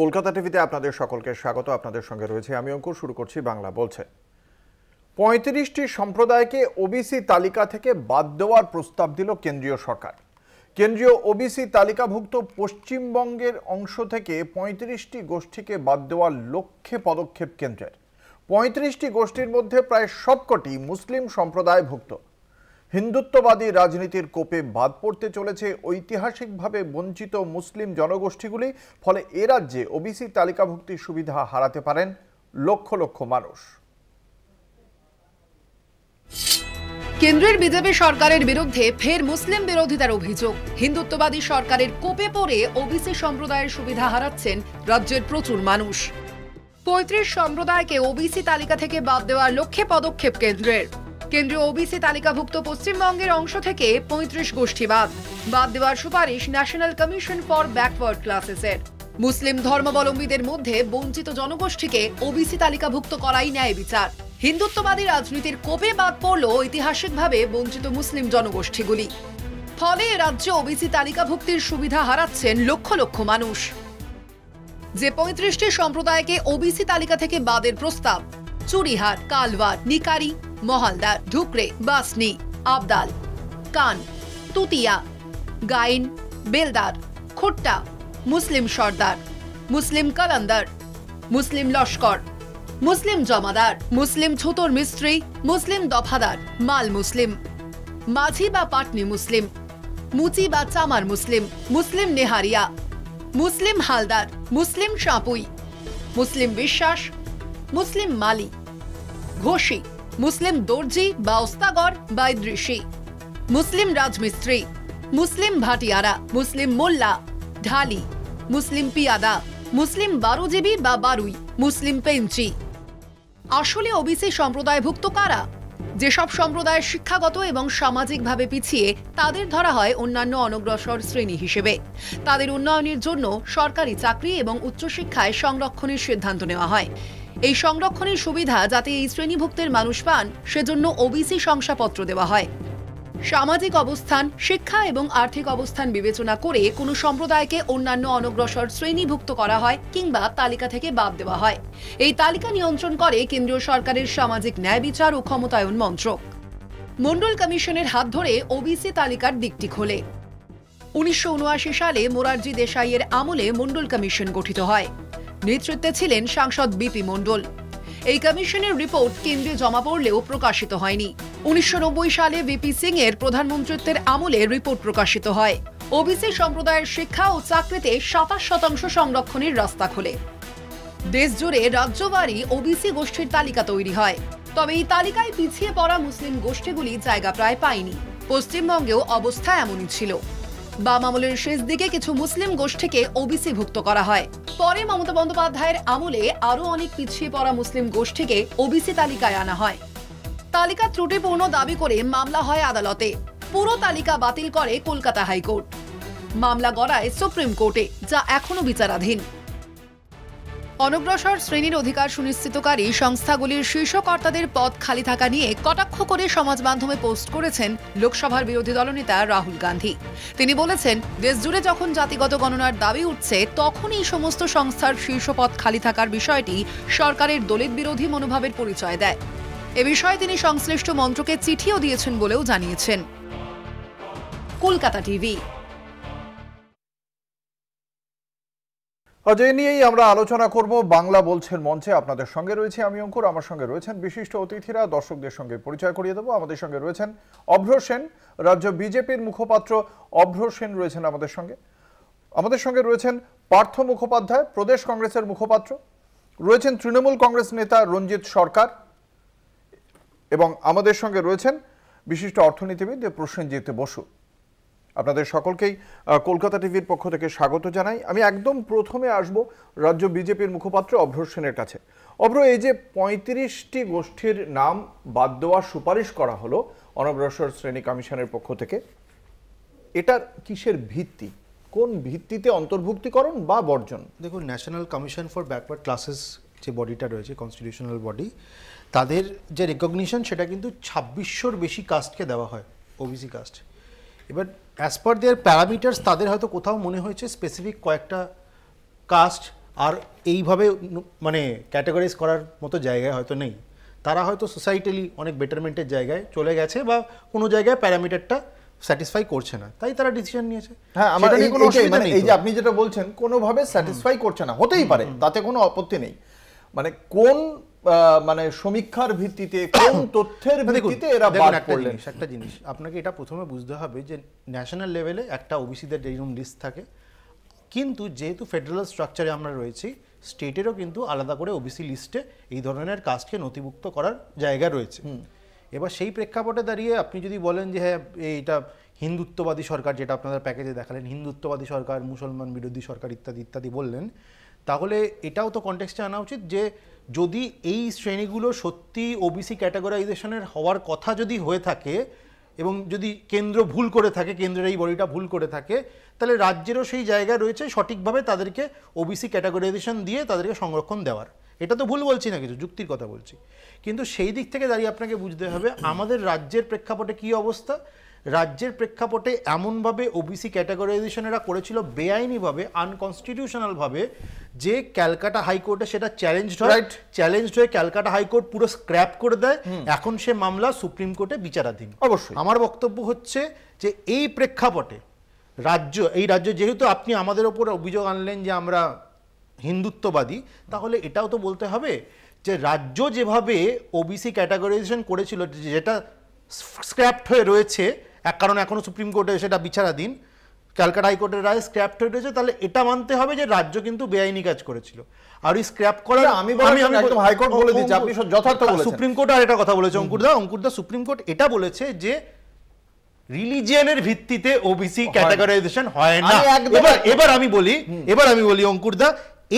কলকাতা টিভিতে আপনাদের সকলকে স্বাগত। আপনাদের সঙ্গে রয়েছে আমি অঙ্কুর। শুরু করছি বাংলা বলছে। ৩৫টি সম্প্রদায়কে ওবিসি তালিকা থেকে বাদ দেওয়ার প্রস্তাব দিল কেন্দ্রীয় সরকার। কেন্দ্রীয় ওবিসি তালিকাভুক্ত পশ্চিমবঙ্গের অংশ থেকে ৩৫টি গোষ্ঠীকে বাদ দেওয়ার লক্ষ্যে পদক্ষেপ কেন্দ্রের। ৩৫টি গোষ্ঠীর মধ্যে প্রায় সবকটি মুসলিম সম্প্রদায়ভুক্ত। হিন্দুত্ববাদী রাজনীতির কোপে বাদ পড়তে চলেছে ঐতিহাসিকভাবে বঞ্চিত মুসলিম জনগোষ্ঠীগুলি। ফলে এ রাজ্যে ওবিসি তালিকাভুক্তির সুবিধা হারাতে পারেন লক্ষ লক্ষ মানুষ। কেন্দ্রের বিজেপি সরকারের বিরুদ্ধে ফের মুসলিম বিরোধিতার অভিযোগ। হিন্দুত্ববাদী সরকারের কোপে পড়ে ওবিসি সম্প্রদায়ের সুবিধা হারাচ্ছেন রাজ্যের প্রচুর মানুষ। ৩৫ সম্প্রদায়কে ওবিসি তালিকা থেকে বাদ দেওয়ার লক্ষ্যে পদক্ষেপ কেন্দ্রের। কেন্দ্রীয় ওবিসি তালিকাভুক্ত পশ্চিমবঙ্গের অংশ থেকে ৩৫ গোষ্ঠী বাদ দেওয়ার সুপারিশ ন্যাশনাল কমিশন ফর ব্যাকওয়ার্ড ক্লাসেসের। মুসলিম ধর্মাবলম্বীদের মধ্যে বঞ্চিত জনগোষ্ঠীকে ওবিসি তালিকাভুক্ত করাই ন্যায় বিচার। হিন্দুত্ববাদী রাজনীতির কোপে বাদ পড়ল ঐতিহাসিকভাবে বঞ্চিত মুসলিম জনগোষ্ঠীগুলি। ফলে রাজ্যে ওবিসি তালিকাভুক্তির সুবিধা হারাচ্ছেন লক্ষ লক্ষ মানুষ। যে ৩৫টি সম্প্রদায়কে ওবিসি তালিকা থেকে বাদের প্রস্তাব: চুরিহাট, কালওয়ার, নিকারি, মহালদার, ঢুকরে, বাসনি, আবদাল, কান, তুতিয়া, গাইন, বেলদার, খোট্টা, মুসলিম সর্দার, মুসলিম কালান্দার, মুসলিম লস্কর, মুসলিম জমাদার, মুসলিম ছুতর মিস্ত্রি, মুসলিম দফাদার, মাল মুসলিম, মাঝি বা পাটনি মুসলিম, মুচি বা চামার মুসলিম, মুসলিম নেহারিয়া, মুসলিম হালদার, মুসলিম সাঁপুই, মুসলিম বিশ্বাস, মুসলিম মালি, ঘোষী, মুসলিম দর্জি বা ওস্তাগর বা ইদ্রিসি, মুসলিম রাজমিস্ত্রি, মুসলিম ভাটিয়ারা, মুসলিম মোল্লা, ঢালি, মুসলিম পিয়াদা, মুসলিম বারুজীবী বা বারুই, মুসলিম পেঞ্চি। আসলে ওবিসি সম্প্রদায়ভুক্ত কারা? যেসব সম্প্রদায়ের শিক্ষাগত এবং সামাজিকভাবে পিছিয়ে, তাদের ধরা হয় অন্যান্য অনগ্রসর শ্রেণী হিসেবে। তাদের উন্নয়নের জন্য সরকারি চাকরি এবং উচ্চশিক্ষায় সংরক্ষণের সিদ্ধান্ত নেওয়া হয়। এই সংরক্ষণের সুবিধা যাতে এই শ্রেণীভুক্তের মানুষ পান, সেজন্য ওবিসি শংসাপত্র দেওয়া হয়। সামাজিক অবস্থান, শিক্ষা এবং আর্থিক অবস্থান বিবেচনা করে কোনো সম্প্রদায়কে অন্যান্য অনগ্রসর শ্রেণীভুক্ত করা হয় কিংবা তালিকা থেকে বাদ দেওয়া হয়। এই তালিকা নিয়ন্ত্রণ করে কেন্দ্রীয় সরকারের সামাজিক ন্যায় বিচার ও ক্ষমতায়ন মন্ত্রক। মন্ডল কমিশনের হাত ধরে ওবিসি তালিকার দিকটি খোলে। ১৯৭৯ সালে মোরারজি দেশাইয়ের আমলে মন্ডল কমিশন গঠিত হয়। নেতৃত্বে ছিলেন সাংসদ বিপি মন্ডল। এই কমিশনের রিপোর্ট কেন্দ্রে জমা পড়লেও প্রকাশিত হয়নি। ১৯৯০ সালে ভিপি সিং এর প্রধানমন্ত্রিত্বের আমলে রিপোর্ট প্রকাশিত হয়। ওবিসি সম্প্রদায়ের শিক্ষা ও চাকরিতে ২৭% সংরক্ষণের রাস্তা খোলে। দেশ জুড়ে রাজ্যবাড়ি ওবিসি গোষ্ঠীর তালিকা তৈরি হয়। তবে এই তালিকায় পিছিয়ে পড়া মুসলিম গোষ্ঠীগুলি জায়গা প্রায় পায়নি। পশ্চিমবঙ্গেও অবস্থা এমনই ছিল। বাম আমলের শেষ দিকে কিছু মুসলিম গোষ্ঠীকে ওবিসি ভুক্ত করা হয়। পরে মমতা বন্দ্যোপাধ্যায়ের আমলে আরো অনেক পিছিয়ে পড়া মুসলিম গোষ্ঠীকে ওবিসি তালিকায় আনা হয়। তালিকা ত্রুটিপূর্ণ দাবি করে মামলা হয় আদালতে। পুরো তালিকা বাতিল করে কলকাতা হাইকোর্ট। মামলা গড়ায় সুপ্রিম কোর্টে, যা এখনো বিচারাধীন। অনগ্রসর শ্রেণীর অধিকার সুনিশ্চিতকারী সংস্থাগুলির শীর্ষ কর্তাদের পদ খালি থাকা নিয়ে কটাক্ষ করে সমাজ মাধ্যমে পোস্ট করেছেন লোকসভার বিরোধী দলনেতা রাহুল গান্ধী। তিনি বলেছেন, দেশজুড়ে যখন জাতিগত গণনার দাবি উঠছে, তখন এই সমস্ত সংস্থার শীর্ষ পদ খালি থাকার বিষয়টি সরকারের দলিত বিরোধী মনোভাবের পরিচয় দেয়। এ বিষয়ে তিনি সংশ্লিষ্ট মন্ত্রকে চিঠিও দিয়েছেন বলেও জানিয়েছেন। কলকাতা টিভি। আজ এ নিয়েই আমরা আলোচনা করব বাংলা বলছেন মঞ্চে। আপনাদের সঙ্গে রয়েছে আমি অঙ্কুর। আমার সঙ্গে রয়েছেন বিশিষ্ট অতিথিরা। দর্শকদের সঙ্গে পরিচয় করিয়ে দেবো। আমাদের সঙ্গে রয়েছেন অভ্র সেন, রাজ্য বিজেপির মুখপাত্র অভ্র সেন রয়েছেন আমাদের সঙ্গে। আমাদের সঙ্গে রয়েছেন পার্থ মুখোপাধ্যায়, প্রদেশ কংগ্রেসের মুখপাত্র। রয়েছেন তৃণমূল কংগ্রেস নেতা রঞ্জিত সরকার এবং আমাদের সঙ্গে রয়েছেন বিশিষ্ট অর্থনীতিবিদ প্রসেনজিৎ বসু। আপনাদের সকলকেই কলকাতা টিভির পক্ষ থেকে স্বাগত জানাই। আমি একদম প্রথমে আসব রাজ্য বিজেপির মুখপাত্র অভ্র সেনের কাছে। অভ্র, এই যে ৩৫টি গোষ্ঠীর নাম বাদ দেওয়ার সুপারিশ করা হলো অনগ্রসর শ্রেণী কমিশনের পক্ষ থেকে, এটার কিসের ভিত্তি? কোন ভিত্তিতে অন্তর্ভুক্তিকরণ বা বর্জন? দেখুন, national commission for backward classes যে বডিটা রয়েছে, কনস্টিটিউশনাল বডি, তাদের যে রেকগনিশন সেটা কিন্তু ২৬০০র বেশি কাস্টকে দেওয়া হয়, ওবিসি কাস্ট। এবার অ্যাজ পার দেয়ার প্যারামিটার্স তাদের হয়তো কোথাও মনে হয়েছে স্পেসিফিক কয়েকটা কাস্ট আর এইভাবে মানে ক্যাটাগরাইজ করার মতো জায়গায় হয়তো নেই। তারা হয়তো সোসাইটালি অনেক বেটারমেন্টের জায়গায় চলে গেছে বা কোনো জায়গায় প্যারামিটারটা স্যাটিসফাই করছে না, তাই তারা ডিসিশন নিয়েছে। হ্যাঁ, আমার এই যে আপনি যেটা বলছেন কোনোভাবে স্যাটিসফাই করছে না, হতেই পারে, তাতে কোনো আপত্তি নেই। মানে কোন মানে সমীক্ষার ভিত্তিতে, কোন তথ্যের ভিত্তিতে এরা বাদ পড়লেন? একটা জিনিস আপনাকে এটা প্রথমে বুঝতে হবে যে ন্যাশনাল লেভেলে একটা ওবিসিদের যেরকম লিস্ট থাকে, কিন্তু যেহেতু ফেডারেল স্ট্রাকচারে আমরা রয়েছি, স্টেটেরও কিন্তু আলাদা করে ওবিসি লিস্টে এই ধরনের কাস্টকে নথিভুক্ত করার জায়গা রয়েছে। এবার সেই প্রেক্ষাপটে দাঁড়িয়ে আপনি যদি বলেন যে হ্যাঁ এইটা হিন্দুত্ববাদী সরকার, যেটা আপনাদের প্যাকেজে দেখালেন হিন্দুত্ববাদী সরকার, মুসলমান বিরোধী সরকার ইত্যাদি ইত্যাদি বললেন, তাহলে এটাও তো কনটেক্সটে আনা উচিত যে যদি এই শ্রেণীগুলো সত্যি ওবিসি ক্যাটাগরাইজেশনের হওয়ার কথা যদি হয়ে থাকে এবং যদি কেন্দ্র ভুল করে থাকে, কেন্দ্রের এই বডিটা ভুল করে থাকে, তাহলে রাজ্যেরও সেই জায়গা রয়েছে সঠিকভাবে তাদেরকে ওবিসি ক্যাটাগরাইজেশন দিয়ে তাদেরকে সংরক্ষণ দেওয়ার। এটা তো ভুল বলছি না, কিছু যুক্তির কথা বলছি। কিন্তু সেই দিক থেকে দাঁড়িয়ে আপনাকে বুঝতে হবে আমাদের রাজ্যের প্রেক্ষাপটে কী অবস্থা। রাজ্যের প্রেক্ষাপটে এমনভাবে ওবিসি ক্যাটাগরাইজেশনেরা করেছিল বেআইনিভাবে, আনকনস্টিটিউশনালভাবে, যে ক্যালকাটা হাইকোর্টে সেটা চ্যালেঞ্জড হয়ে ক্যালকাটা হাইকোর্ট পুরো স্ক্র্যাপ করে দেয়। এখন সে মামলা সুপ্রিম কোর্টে বিচারাধীন। অবশ্যই আমার বক্তব্য হচ্ছে যে এই প্রেক্ষাপটে এই রাজ্য যেহেতু আপনি আমাদের ওপর অভিযোগ আনলেন যে আমরা হিন্দুত্ববাদী, তাহলে এটাও তো বলতে হবে যে রাজ্য যেভাবে ওবিসি ক্যাটাগরাইজেশন করেছিল, যেটা স্ক্র্যাপড হয়ে রয়েছে, এক কারণে এখনো সুপ্রিম কোর্টে সেটা বিচারাধীন, ক্যালকাটা হাইকোর্টের রায় স্ক্র্যাপড হয়ে রয়েছে, তাহলে এটা মানতে হবে যে রাজ্য কিন্তু বেআইনি কাজ করেছিল। আর ওই স্ক্র্যাপ করার হাইকোর্ট বলে দিচ্ছি, আপনি যথার্থ বলেছেন। সুপ্রিম কোর্ট আর এটা কথা বলেছে অঙ্কুরদা সুপ্রিম কোর্ট এটা বলেছে যে রিলিজিয়নের ভিত্তিতে ওবিসি ক্যাটাগরাইজেশন হয় না। এবার আমি বলি অঙ্কুরদা,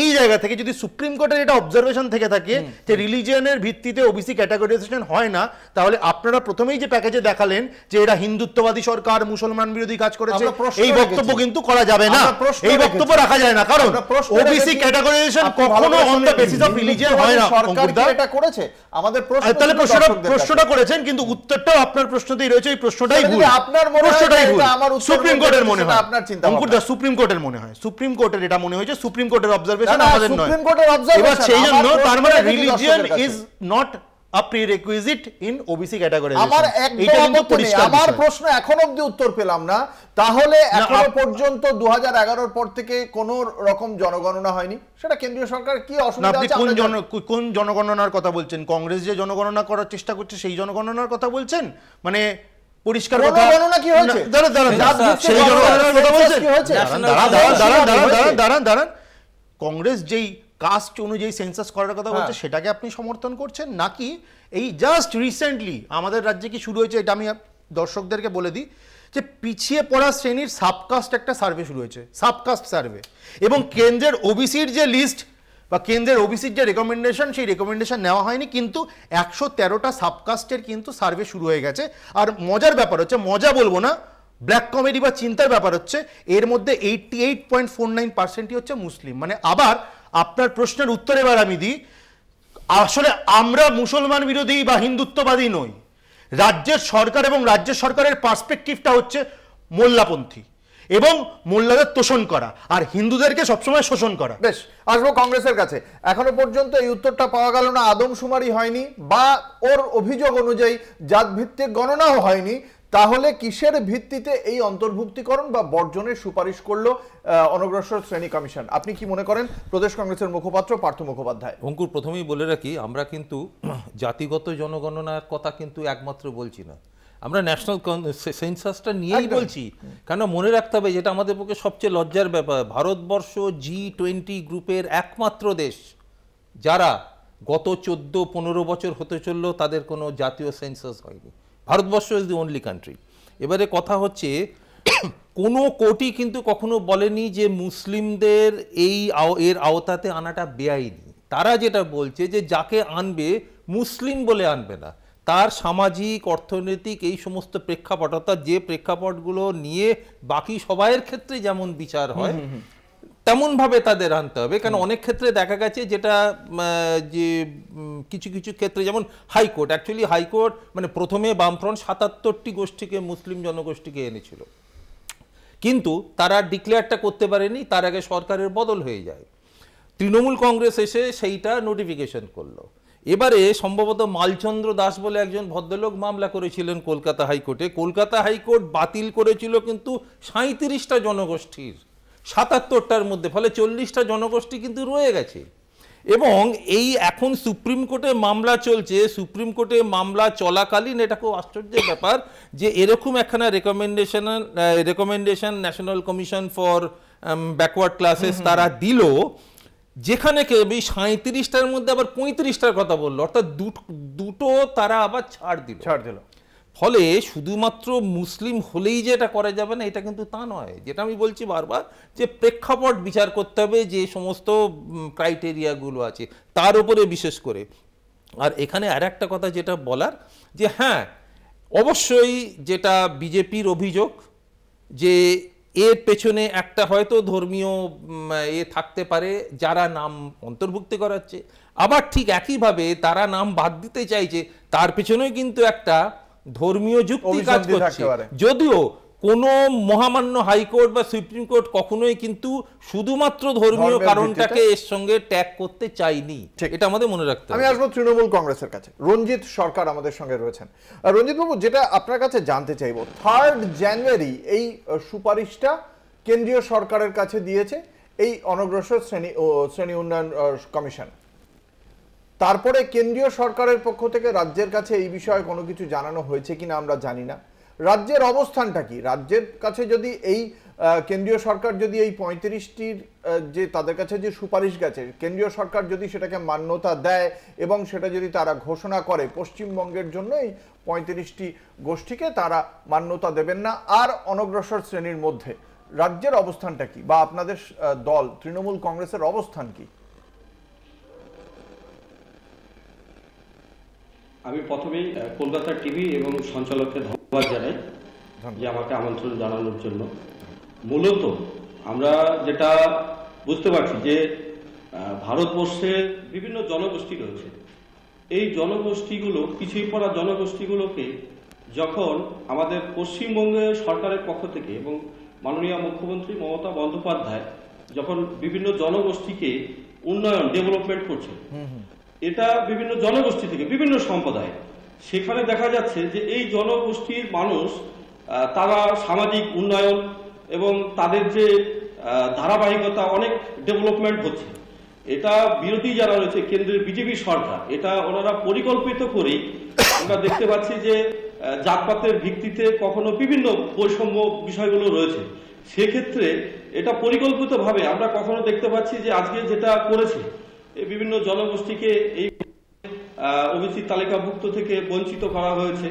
এই জায়গা থেকে যদি সুপ্রিম কোর্টের এটা অবজারভেশন থেকে থাকে যে রিলিজিয়নের ভিত্তিতে ওবিসি ক্যাটাগরাইজেশন হয় না, তাহলে আপনারা প্রথমেই যে প্যাকেজে দেখালেন যে এরা হিন্দুত্ববাদী সরকার, মুসলমান বিরোধী কাজ করেছে, এই বক্তব্য কিন্তু করা যাবে না, এই বক্তব্য রাখা যায় না, কারণ ওবিসি ক্যাটাগরাইজেশন কখনো on the basis of religion হয় না। সরকার এটা করেছে, আমাদের তাহলে প্রশ্নটা করেছেন, কিন্তু উত্তরটাও আপনার প্রশ্নতেই রয়েছে, এই প্রশ্নটাই ভুল। আপনার মনে হয় এটা আমার উত্তর, সুপ্রিম কোর্টের মনে হয়, আপনার চিন্তা অঙ্কুরদা সুপ্রিম কোর্টের মনে হয়, সুপ্রিম কোর্টের এটা মনে হয়েছে, সুপ্রিম কোর্টের অবজারভেশন আমাদের নয়। এবার সেই জন্য তার মানে religion is not a prerequisite in OBC categorization। আমার প্রশ্ন এখনো অবধি উত্তর পেলাম না। তাহলে এখনো পর্যন্ত 2011 পর থেকে কোন রকম জনগণনা হয়নি, সেটা কেন্দ্রীয় সরকার কি অসুবিধা আছে? কোন জনগণনার কথা বলছেন? কংগ্রেস যে জনগণনা করার চেষ্টা করছে সেই জনগণনার কথা বলছেন? মানে পরিষ্কার কথা গণনা কি হয়েছে? সেই জনগণনার কথা বলছেন? দাঁড়ান, কংগ্রেস যেই কাস্ট অনুযায়ী সেন্সাস করার কথা বলছে সেটাকে আপনি সমর্থন করছেন, নাকি এই জাস্ট রিসেন্টলি আমাদের রাজ্যে কি শুরু হয়েছে, এটা আমি দর্শকদেরকে বলে দিই, যে পিছিয়ে পড়া শ্রেণীর সাবকাস্ট একটা সার্ভে শুরু হয়েছে, সাবকাস্ট সার্ভে, এবং কেন্দ্রের ওবিসির যে লিস্ট বা কেন্দ্রের ওবিসির যে রেকমেন্ডেশন, সেই রেকমেন্ডেশন নেওয়া হয়নি, কিন্তু 113টা সাবকাস্টের কিন্তু সার্ভে শুরু হয়ে গেছে। আর মজার ব্যাপার হচ্ছে, মজা বলবো না, ব্ল্যাক কমেডি বা চিন্তার ব্যাপার হচ্ছে, এর মধ্যে 88.49%ই হচ্ছে মুসলিম। মানে আবার আপনার প্রশ্নের উত্তর এবার আমি দিই, আসলে আমরা মুসলমান বিরোধী বা হিন্দুত্ববাদী নই, রাজ্যের সরকার এবং রাজ্য সরকারের পার্সপেক্টিভটা হচ্ছে মোল্লাপন্থী এবং মোল্লাদের তোষণ করা আর হিন্দুদেরকে সবসময় শোষণ করা। বেশ, আসবো কংগ্রেসের কাছে। এখনো পর্যন্ত এই উত্তরটা পাওয়া গেল না, আদমশুমারি হয়নি বা ওর অভিযোগ অনুযায়ী জাত ভিত্তিক গণনাও হয়নি, তাহলে কিসের ভিত্তিতে এই অন্তর্ভুক্তিকরণ বা বর্জনের সুপারিশ করলো অনগ্রসর শ্রেণী কমিশন? আপনি কি মনে করেন? প্রদেশ কংগ্রেসের মুখপাত্র পার্থ মুখোপাধ্যায়। অঙ্কুর, প্রথমেই বলে রাখি, আমরা কিন্তু জাতিগত জনগণনার কথা কিন্তু একমাত্র বলছি না, আমরা ন্যাশনাল সেন্সাসটা নিয়েই বলছি। কেন মনে রাখতে হবে, যেটা আমাদের পক্ষে সবচেয়ে লজ্জার ব্যাপার, ভারতবর্ষ G20 গ্রুপের একমাত্র দেশ যারা গত 14-15 বছর হতে চললো তাদের কোনো জাতীয় সেন্সাস হয়নি। Bharatvarsha is the only country. এবারে কথা হচ্ছে, কোনো কোর্টই কিন্তু কখনো বলেনি যে মুসলিমদের এর আওতাতে আনাটা বেআইনি। তারা যেটা বলছে যে যাকে আনবে মুসলিম বলে আনবে না, তার সামাজিক, অর্থনৈতিক এই সমস্ত প্রেক্ষাপট, অর্থাৎ যে প্রেক্ষাপটগুলো নিয়ে বাকি সবাইয়ের ক্ষেত্রে যেমন বিচার হয় তেমনভাবে তাদের আনতে হবে। কারণ অনেক ক্ষেত্রে দেখা গেছে যেটা যে কিছু কিছু ক্ষেত্রে, যেমন হাইকোর্ট, অ্যাকচুয়ালি হাইকোর্ট মানে প্রথমে বামফ্রন্ট 77টি গোষ্ঠীকে, মুসলিম জনগোষ্ঠীকে এনেছিল, কিন্তু তারা ডিক্লেয়ারটা করতে পারেনি, তার আগে সরকারের বদল হয়ে যায়। তৃণমূল কংগ্রেস এসে সেইটা নোটিফিকেশন করলো। এবারে সম্ভবত মালচন্দ্র দাস বলে একজন ভদ্রলোক মামলা করেছিলেন কলকাতা হাইকোর্টে। কলকাতা হাইকোর্ট বাতিল করেছিল কিন্তু 37টা জনগোষ্ঠীর 77টার মধ্যে, ফলে 40টা জনগোষ্ঠী কিন্তু রয়ে গেছে। এবং এই এখন সুপ্রিম কোর্টে মামলা চলছে, সুপ্রিম কোর্টে মামলা চলাকালীন এটা খুব আশ্চর্যের ব্যাপার যে এরকম একখানা recommendation national commission for backward classes তারা দিল, যেখানে কেউ 37টার মধ্যে আবার 35টার কথা বললো, অর্থাৎ দুটো তারা আবার ছাড় দিল। ফলে শুধুমাত্র মুসলিম হলেই যে এটা করা যাবে না এটা কিন্তু তা নয়। যেটা আমি বলছি বারবার যে প্রেক্ষাপট বিচার করতে হবে, যে সমস্ত ক্রাইটেরিয়াগুলো আছে তার উপরে বিশেষ করে। আর এখানে আর একটা কথা যেটা বলার, যে হ্যাঁ অবশ্যই যেটা বিজেপির অভিযোগ যে এর পেছনে একটা হয়তো ধর্মীয় থাকতে পারে যারা নাম অন্তর্ভুক্তি করাচ্ছে, আবার ঠিক একইভাবে তারা নাম বাদ দিতে চাইছে, তার পেছনেও কিন্তু একটা ধর্মীয় যুক্তি কাজ করছে। যদিও কোনো মহামান্য হাইকোর্ট বা সুপ্রিম কোর্ট কখনোই কিন্তু শুধুমাত্র ধর্মীয় কারণটাকে এর সঙ্গে ট্যাগ করতে চাইনি, এটা আমাদের মনে রাখতে হবে। আমি আসবো তৃণমূল কংগ্রেসের কাছে। রঞ্জিত সরকার আমাদের সঙ্গে রয়েছেন। রঞ্জিত বাবু, যেটা আপনার কাছে জানতে চাইবো, 3 জানুয়ারি এই সুপারিশটা কেন্দ্রীয় সরকারের কাছে দিয়েছে এই অনগ্রসর শ্রেণী উন্নয়ন কমিশন। তারপরে কেন্দ্রীয় সরকারের পক্ষ থেকে রাজ্যের কাছে এই বিষয়ে কোনো কিছু জানানো হয়েছে কিনা আমরা জানি না। রাজ্যের অবস্থানটা কি? রাজ্যের কাছে যদি এই কেন্দ্রীয় সরকার যদি এই 35টির যে তাদের কাছে যে সুপারিশ গেছে, কেন্দ্রীয় সরকার যদি সেটাকে মান্যতা দেয় এবং সেটা যদি তারা ঘোষণা করে পশ্চিমবঙ্গের জন্য এই 35টি গোষ্ঠীকে তারা মান্যতা দেবেন না আর অনগ্রসর শ্রেণীর মধ্যে, রাজ্যের অবস্থানটা কি বা আপনাদের দল তৃণমূল কংগ্রেসের অবস্থান কি? আমি প্রথমেই কলকাতা টিভি এবং সঞ্চালককে ধন্যবাদ জানাই যে আমাকে আমন্ত্রণ জানানোর জন্য। মূলত আমরা যেটা বুঝতে পারছি যে ভারতবর্ষে বিভিন্ন জনগোষ্ঠী রয়েছে, এই জনগোষ্ঠীগুলো, পিছিয়ে পড়া জনগোষ্ঠীগুলোকে যখন আমাদের পশ্চিমবঙ্গের সরকারের পক্ষ থেকে এবং মাননীয় মুখ্যমন্ত্রী মমতা বন্দ্যোপাধ্যায় যখন বিভিন্ন জনগোষ্ঠীকে উন্নয়ন ডেভেলপমেন্ট করছে, এটা বিভিন্ন জনগোষ্ঠী থেকে বিভিন্ন সম্প্রদায়, সেখানে দেখা যাচ্ছে যে এই জনগোষ্ঠীর মানুষ তারা সামাজিক উন্নয়ন এবং তাদের যে ধারাবাহিকতা অনেক ডেভেলপমেন্ট হচ্ছে। এটা বিরোধী যারা রয়েছে কেন্দ্রের বিজেপি সরকার, এটা ওনারা পরিকল্পিত করেই আমরা দেখতে পাচ্ছি যে জাতপাতের ভিত্তিতে কখনো বিভিন্ন বৈষম্য বিষয়গুলো রয়েছে, সেক্ষেত্রে এটা পরিকল্পিতভাবে আমরা কখনো দেখতে পাচ্ছি যে আজকে যেটা করেছে বিভিন্ন জনগোষ্ঠীকে এই ওবিসি তালিকাভুক্ত থেকে বঞ্চিত করা হয়েছে।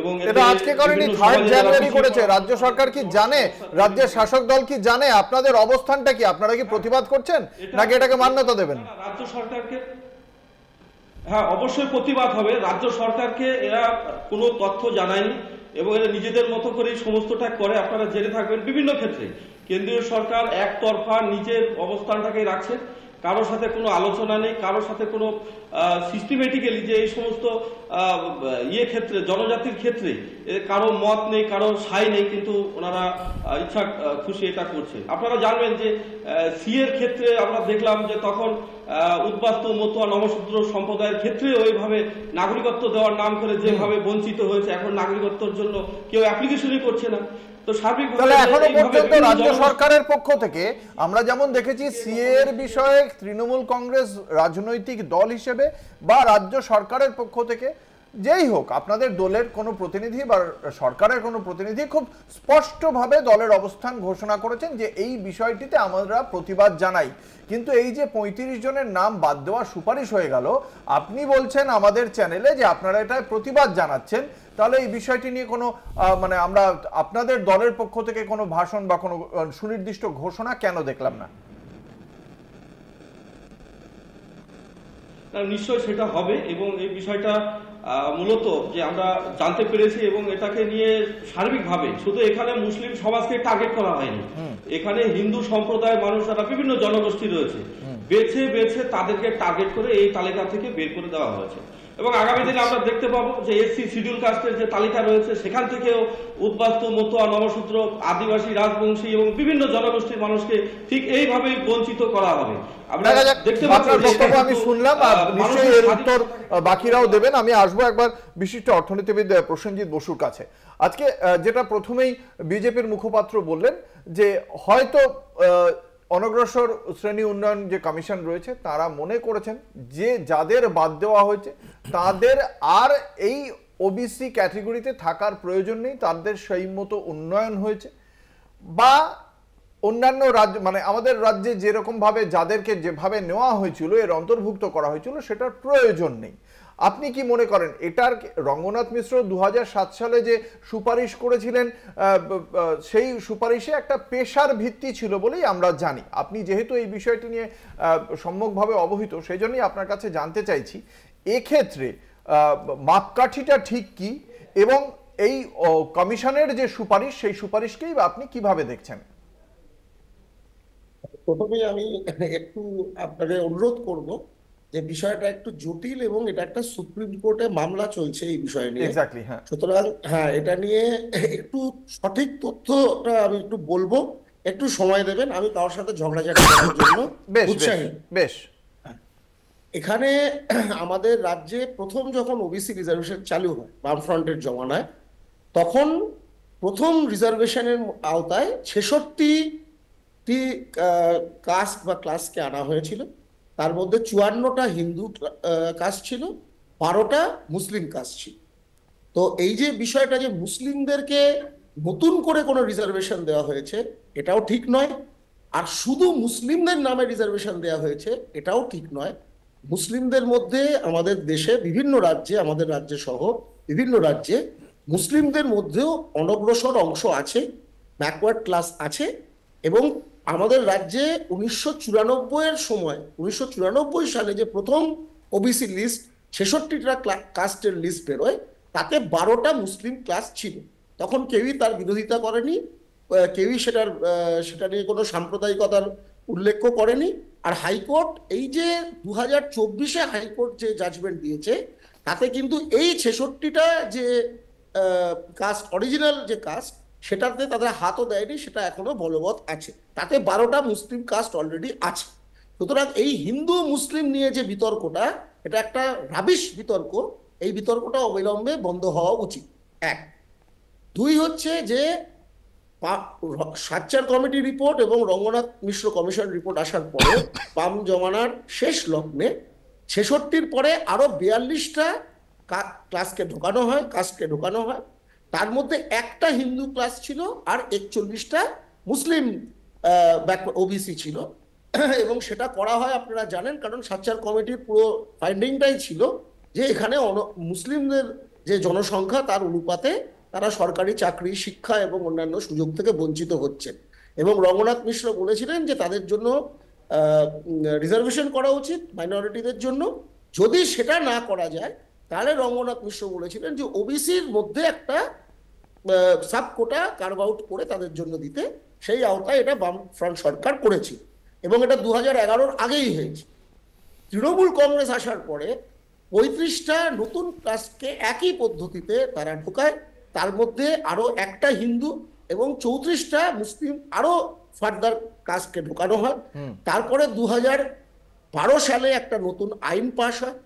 এবং এটা আজকে করেনি, 3 জানুয়ারি করেছে। রাজ্য সরকার কি জানে, রাজ্যের শাসক দল কি জানে আপনাদের অবস্থানটা কি? আপনারা কি প্রতিবাদ করছেন নাকি এটাকে মান্যতা দেবেন? রাজ্য সরকারকে, হ্যাঁ অবশ্যই প্রতিবাদ হবে। রাজ্য সরকারকে এরা কোনো তথ্য জানায়নি এবং এরা নিজেদের মতো করেই সমস্তটা করে। আপনারা জেনে থাকবেন বিভিন্ন ক্ষেত্রে কেন্দ্রীয় সরকার একতরফা নিজের অবস্থানটাকে রাখছে, কারোর সাথে কোনো আলোচনা নেই, কারোর সাথে কোনো সিস্টেমেটিক্যালি যে এই সমস্ত ক্ষেত্রে জনজাতির ক্ষেত্রে কারো মত নেই, কারো সাই নেই, কিন্তু ওনারা ইচ্ছা খুশি এটা করছে। আপনারা জানবেন যে সিএর ক্ষেত্রে আমরা দেখলাম যে তখন উদ্বাস্তু মতুয়া নমশূদ্র সম্প্রদায়ের ক্ষেত্রে ওইভাবে নাগরিকত্ব দেওয়ার নাম করে যেভাবে বঞ্চিত হয়েছে, এখন নাগরিকত্বের জন্য কেউ অ্যাপ্লিকেশনই করছে না। তাহলে এখনো পর্যন্ত রাজ্য সরকারের পক্ষ থেকে আমরা যেমন দেখেছি সিএ এর বিষয়ে তৃণমূল কংগ্রেস রাজনৈতিক দল হিসেবে বা রাজ্য সরকারের পক্ষ থেকে যেই হোক আপনাদের দলের কোনো প্রতিনিধি বা সরকারের কোনো প্রতিনিধি খুব স্পষ্টভাবে দলের অবস্থান ঘোষণা করেছেন যে এই বিষয়টিতে আমরা প্রতিবাদ জানাই। কিন্তু এই যে 35 জনের নাম বাদ দেওয়ার সুপারিশ হয়ে গেল, আপনি বলছেন আমাদের চ্যানেলে যে আপনারা এটা প্রতিবাদ জানাচ্ছেন, তাহলে এই বিষয়টি নিয়ে কোনো মানে আমরা আপনাদের দলের পক্ষ থেকে কোনো ভাষণ বা কোনো সুনির্দিষ্ট ঘোষণা কেন দেখলাম না? নিশ্চয়ই সেটা হবে এবং এই বিষয়টা মূলত যে আমরা জানতে পেরেছি এবং এটাকে নিয়ে সার্বিকভাবে শুধু এখানে মুসলিম সমাজকে টার্গেট করা হয়নি, এখানে হিন্দু সম্প্রদায়ের মানুষ যারা বিভিন্ন জনগোষ্ঠী রয়েছে বেছে বেছে তাদেরকে টার্গেট করে এই তালিকা থেকে বের করে দেওয়া হয়েছে। এবং আগামী দিনে আমরা দেখতে পাবো যে এসসি শিডিউল কাস্টের যে তালিকা রয়েছে সেখান থেকেও উদ্বাস্তু, মতুয়া, নবশূদ্র, আদিবাসী, রাজবংশী এবং বিভিন্ন জনগোষ্ঠীর মানুষকে ঠিক এইভাবেই বঞ্চিত করা হবে। আমরা দেখতে পাচ্ছি আপনার বক্তব্য আমি শুনলাম, নিশ্চয়ই এর উত্তর বাকিরাও দেবেন। আমি আসবো একবার বিশিষ্ট অর্থনীতিবিদ প্রসেনজিৎ বসুর কাছে। আজকে যেটা প্রথমেই বিজেপির মুখপাত্র বললেন যে হয়তো অনগ্রসর শ্রেণী উন্নয়ন যে কমিশন রয়েছে তারা মনে করেছেন যে যাদের বাদ দেওয়া হয়েছে তাদের আর এই ওবিসি ক্যাটেগরিতে থাকার প্রয়োজন নেই, তাদের সেই মতো উন্নয়ন হয়েছে, বা অন্যান্য রাজ্য মানে আমাদের রাজ্যে যেরকম ভাবে যাদেরকে যেভাবে নেওয়া হয়েছিল এর অন্তর্ভুক্ত করা হয়েছিল সেটার প্রয়োজন নেই। আপনি কি মনে করেন এটার রঙ্গনাথ মিশ্র 2007 সালে যে সুপারিশ করেছিলেন সেই সুপারিশে একটা পেশার ভিত্তি ছিল বলেই আমরা জানি। আপনি যেহেতু এই বিষয়টি নিয়ে সম্যকভাবে অবহিত সেই জন্যই আপনার কাছে জানতে চাইছি এক্ষেত্রে মাপকাঠিটা ঠিক কি এবং এই কমিশনের যে সুপারিশ সেই সুপারিশকেই আপনি কিভাবে দেখছেন? প্রথমে আমি একটু আপনাকে অনুরোধ করব যে বিষয়টা একটু জটিল এবং এটা একটা সুপ্রিম কোর্টে মামলা চলছে এই বিষয় নিয়ে। এক্স্যাক্টলি, হ্যাঁ। সুতরাং হ্যাঁ, এটা নিয়ে একটু সঠিক তথ্যটা আমি একটু বলবো, একটু সময় দেবেন। আমি কারোর সাথে ঝগড়াঝাটি করার জন্য উৎসাহী। বেশ। এখানে আমাদের রাজ্যে প্রথম যখন ওবিসি রিজার্ভেশন চালু হয় বামফ্রন্টের জমানায়, তখন প্রথম রিজার্ভেশনের আওতায় 66টি কাস্ট বা ক্লাসকে আনা হয়েছিল। তার মধ্যে 54টা হিন্দু কাস্ট ছিল, 12টা মুসলিম কাস্ট ছিল। তো এই যে বিষয়টা যে মুসলিমদেরকে নতুন করে কোনো রিজার্ভেশন দেওয়া হয়েছে এটাও ঠিক নয়, আর শুধু মুসলিমদের নামে রিজার্ভেশন দেওয়া হয়েছে এটাও ঠিক নয়। মুসলিমদের মধ্যে আমাদের দেশে বিভিন্ন রাজ্যে, আমাদের রাজ্যে সহ বিভিন্ন রাজ্যে মুসলিমদের মধ্যেও অনগ্রসর অংশ আছে, ব্যাকওয়ার্ড ক্লাস আছে। এবং আমাদের রাজ্যে 1994 সময় 1994 সালে যে প্রথম ওবিসি লিস্ট 66টা কাস্টের লিস্ট বেরোয়, তাতে 12টা মুসলিম ক্লাস ছিল। তখন কেউই তার বিরোধিতা করেনি, কেউই সেটা নিয়ে কোনো সাম্প্রদায়িকতার উল্লেখ করেনি। আর হাইকোর্ট এই যে 2024-এ হাইকোর্ট যে জাজমেন্ট দিয়েছে তাতে কিন্তু এই 66টা যে কাস্ট, অরিজিনাল যে কাস্ট, সেটাতে তাদের হাতও দেয়নি, সেটা এখনো বলবৎ আছে। তাতে 12টা মুসলিম কাস্ট অলরেডি আছে। সুতরাং এই হিন্দু মুসলিম নিয়ে যে বিতর্কটা, এটা একটা রাবিশ বিতর্ক। এই বিতর্কটা অবিলম্বে বন্ধ হওয়া উচিত। 1, 2 হচ্ছে যে সাচ্চার কমিটি রিপোর্ট এবং রঙ্গনাথ মিশ্র কমিশন রিপোর্ট আসার পরে বাম জমানার শেষ লগ্নে 66টির পরে আরো 42টা ক্লাসকে ঢোকানো হয়, কাস্টকে ঢোকানো হয়। তার মধ্যে একটা হিন্দু ক্লাস ছিল আর 41টা মুসলিম ওবিসি ছিল। এবং সেটা করা হয় আপনারা জানেন, কারণ সাচ্চার কমিটির পুরো ফাইন্ডিংটাই ছিল যে এখানে মুসলিমদের যে জনসংখ্যা তার অনুপাতে তারা সরকারি চাকরি, শিক্ষা এবং অন্যান্য সুযোগ থেকে বঞ্চিত হচ্ছে। এবং রঙ্গনাথ মিশ্র বলেছিলেন যে তাদের জন্য রিজার্ভেশন করা উচিত, মাইনরিটিদের জন্য। যদি সেটা না করা যায় তাহলে রঙ্গনাথ মিশ্র বলেছিলেন যে ওবিসির মধ্যে একটা সাব কোটা কার্ভ আউট করে তাদের জন্য দিতে। সেই আওতায় এটা বাম ফ্রন্ট সরকার করেছিল এবং এটা 2011-র আগেই হয়েছে। তৃণমূল কংগ্রেস আসার পরে 35টা নতুন কাস্টকে একই পদ্ধতিতে তারা ঢোকায়, তার মধ্যে আরো একটা হিন্দু এবং 34টা মুসলিম আরো ফার্দার কাস্টকে ঢোকানো হয়। তারপরে 2012 সালে একটা নতুন আইন পাস হয়,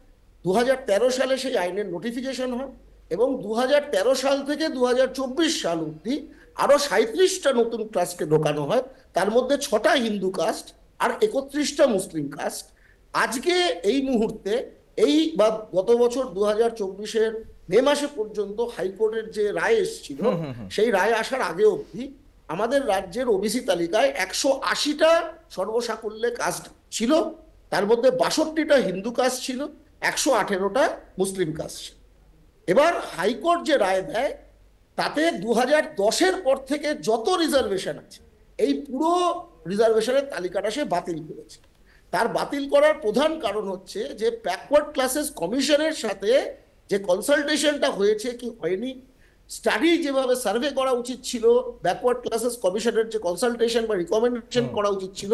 2013 সালে সেই আইনের নোটিফিকেশন হয় এবং 2013 সাল থেকে 2024 সাল অবধি আরো 37টা নতুন কাস্টকে ঢোকানো হয়। তার মধ্যে 6টা হিন্দু কাস্ট আর 31টা মুসলিম কাস্ট। আজকে এই মুহূর্তে এই বা গত বছর 2024-এর মে মাসে পর্যন্ত হাইকোর্টের যে রায় এসেছিল সেই রায় আসার আগে অবধি আমাদের রাজ্যের ওবিসি তালিকায় 180টা সর্বসাকুল্যে কাস্ট ছিল। তার মধ্যে 62টা হিন্দু কাস্ট ছিল, 118টা মুসলিম কাস্ট ছিল। এবার হাইকোর্ট যে রায় দেয় তাতে 2010-এর পর থেকে যত রিজার্ভেশন আছে এই পুরো রিজার্ভেশনের তালিকাটা সে বাতিল করেছে। তার বাতিল করার প্রধান কারণ হচ্ছে যে ব্যাকওয়ার্ড ক্লাসেস কমিশনের সাথে যে কনসালটেশনটা হয়েছে কি হয়নি, স্টাডি যেভাবে সার্ভে করা উচিত ছিল, ব্যাকওয়ার্ড ক্লাসেস কমিশনের যে কনসালটেশন বা রিকমেন্ডেশন করা উচিত ছিল,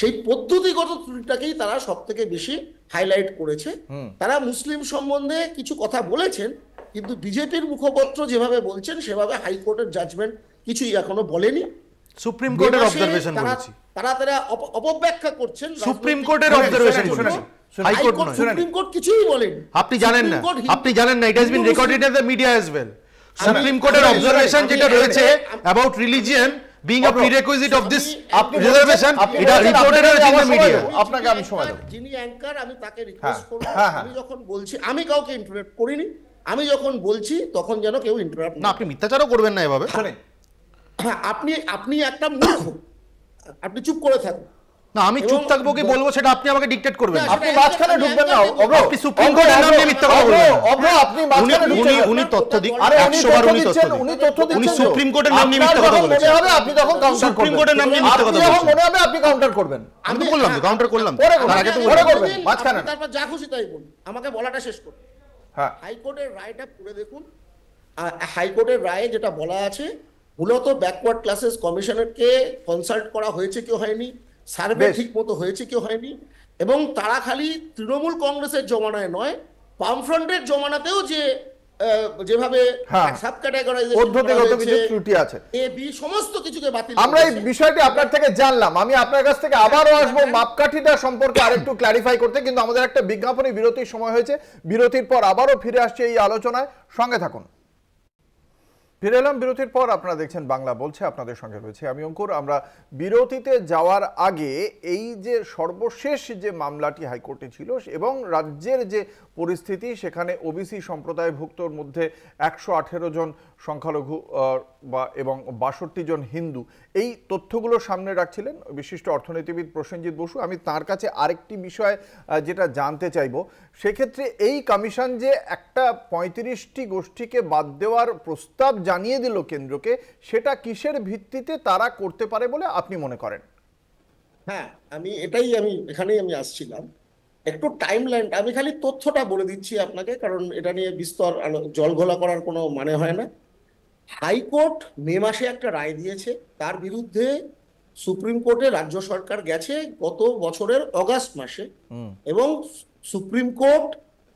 সেই পদ্ধতিগত ত্রুটিটাকেই তারা সব থেকে বেশি হাইলাইট করেছে। তারা মুসলিম সম্বন্ধে কিছু কথা বলেছেন, কিন্তু বিজেপির মুখপত্র যেভাবে বলছেন সেভাবে হাইকোর্টের জাজমেন্ট কিছুই এখনো বলেনি। সুপ্রিম কোর্টের অবজারভেশন বলেছি, তারা অপব্যাখ্যা করছেন সুপ্রিম কোর্টের অবজারভেশন বলেছি, হাইকোর্ট নয়। সুপ্রিম কোর্ট কিছুই বলেনি। আপনি জানেন না, it has been recorded in the media as well. Supreme কোর্টের অবজারভেশন যেটা রয়েছে about religion being a prerequisite of this reservation, এটা রিপোর্টেড হয়েছে ইন দ্য মিডিয়া। আপনাকে আমি সময় দেব। যিনি অ্যাঙ্কার, আমি তাকে রিকোয়েস্ট করব, আমি যখন বলছি, আমি কাউকে ইন্টারাপ্ট করিনি, আমি যখন বলছি তখন যেন কেউ ইন্টারাপ্ট না। আপনি মিথ্যাচারও করবেন না এভাবে। হ্যাঁ, আপনি একটা মূর্খ, আপনি চুপ করে থাকুন। না, আমি চুপ থাকবো কি বলবো সেটা আপনি আমাকে ডিকটেট করবেন। আপনি মাঝখানে ঢুকবেন না। আপনি সুপ্রিম কোর্টের নাম নিয়ে মিথ্যা কথা বলবেন। আপনি মাঝখানে ঢুকবেন। উনি তথ্য দিক, আরে 100 বার উনি তথ্য দিক। উনি সুপ্রিম কোর্টের নাম নিয়ে মিথ্যা কথা বলেছেন। মনে হবে আপনি তখন কাউন্টার করবেন। সুপ্রিম কোর্টের নাম নিয়ে মিথ্যা কথা বলেছেন। মনে হবে আপনি কাউন্টার করবেন। আমি তো বললাম, কাউন্টার করলাম। তার আগে তো পরে করবেন, মাঝখানে। তারপর যা খুশি তাই বলুন, আমাকে বলাটা শেষ করুন। হ্যাঁ, হাইকোর্টের রায়টা পড়ে দেখুন। হাইকোর্টের রায়ে যেটা বলা আছে, মূলত ব্যাকওয়ার্ড ক্লাসেস কমিশনারকে কনসাল্ট করা হয়েছে কি হয়নি, সার্ভে ঠিক মতো হয়েছে কি হয়নি, এবং তারা খালি তৃণমূল কংগ্রেসের জমানায় নয়, বামফ্রন্টের জমানাতেও যেভাবে সাব ক্যাটাগরাইজেশন পদ্ধতিগত কিছু ত্রুটি আছে, এ বি সমস্ত কিছুকে বাতিল। আমরা এই বিষয়টি আপনার থেকে জানলাম। আমি আপনার কাছ থেকে আবারও আসবো মাপকাঠিটা সম্পর্কে আরেকটু ক্ল্যারিফাই করতে, কিন্তু আমাদের একটা বিজ্ঞাপনী বিরতির সময় হয়েছে। বিরতির পর আবারও ফিরে আসছে এই আলোচনায়, সঙ্গে থাকুন। ফিরে এলাম বিরতির পর। আপনারা দেখছেন বাংলা বলছে, আপনাদের সঙ্গে রয়েছে আমি অঙ্কুর। আমরা বিরতিতে যাওয়ার আগে এই যে সর্বশেষ যে মামলাটি হাইকোর্টে ছিল এবং রাজ্যের যে পরিস্থিতি, সেখানে ওবিসি সম্প্রদায়ভুক্তর মধ্যে 118 জন সংখ্যালঘু এবং 62 জন হিন্দু, এই তথ্যগুলো সামনে রাখছিলেন বিশিষ্ট অর্থনীতিবিদ প্রসেনজিৎ বসু। আমি তার কাছে আরেকটি বিষয় যেটা জানতে চাইব, সেক্ষেত্রে এই কমিশন যে একটা 35টি গোষ্ঠীকে বাদ দেওয়ার প্রস্তাব জানিয়ে দিল কেন্দ্রকে, সেটা কিসের ভিত্তিতে তারা করতে পারে বলে আপনি মনে করেন? হ্যাঁ, এখানেই আমি আসছিলাম। একটু টাইমলাইন আমি খালি তথ্যটা বলে দিচ্ছি আপনাকে, কারণ এটা নিয়ে বিস্তর জল ঘোলা করার কোনো মানে হয় না। হাইকোর্ট মে মাসে একটা রায় দিয়েছে, তার বিরুদ্ধে সুপ্রিম কোর্টে রাজ্য সরকার গেছে গত বছরের অগাস্ট মাসে, এবং সুপ্রিম কোর্ট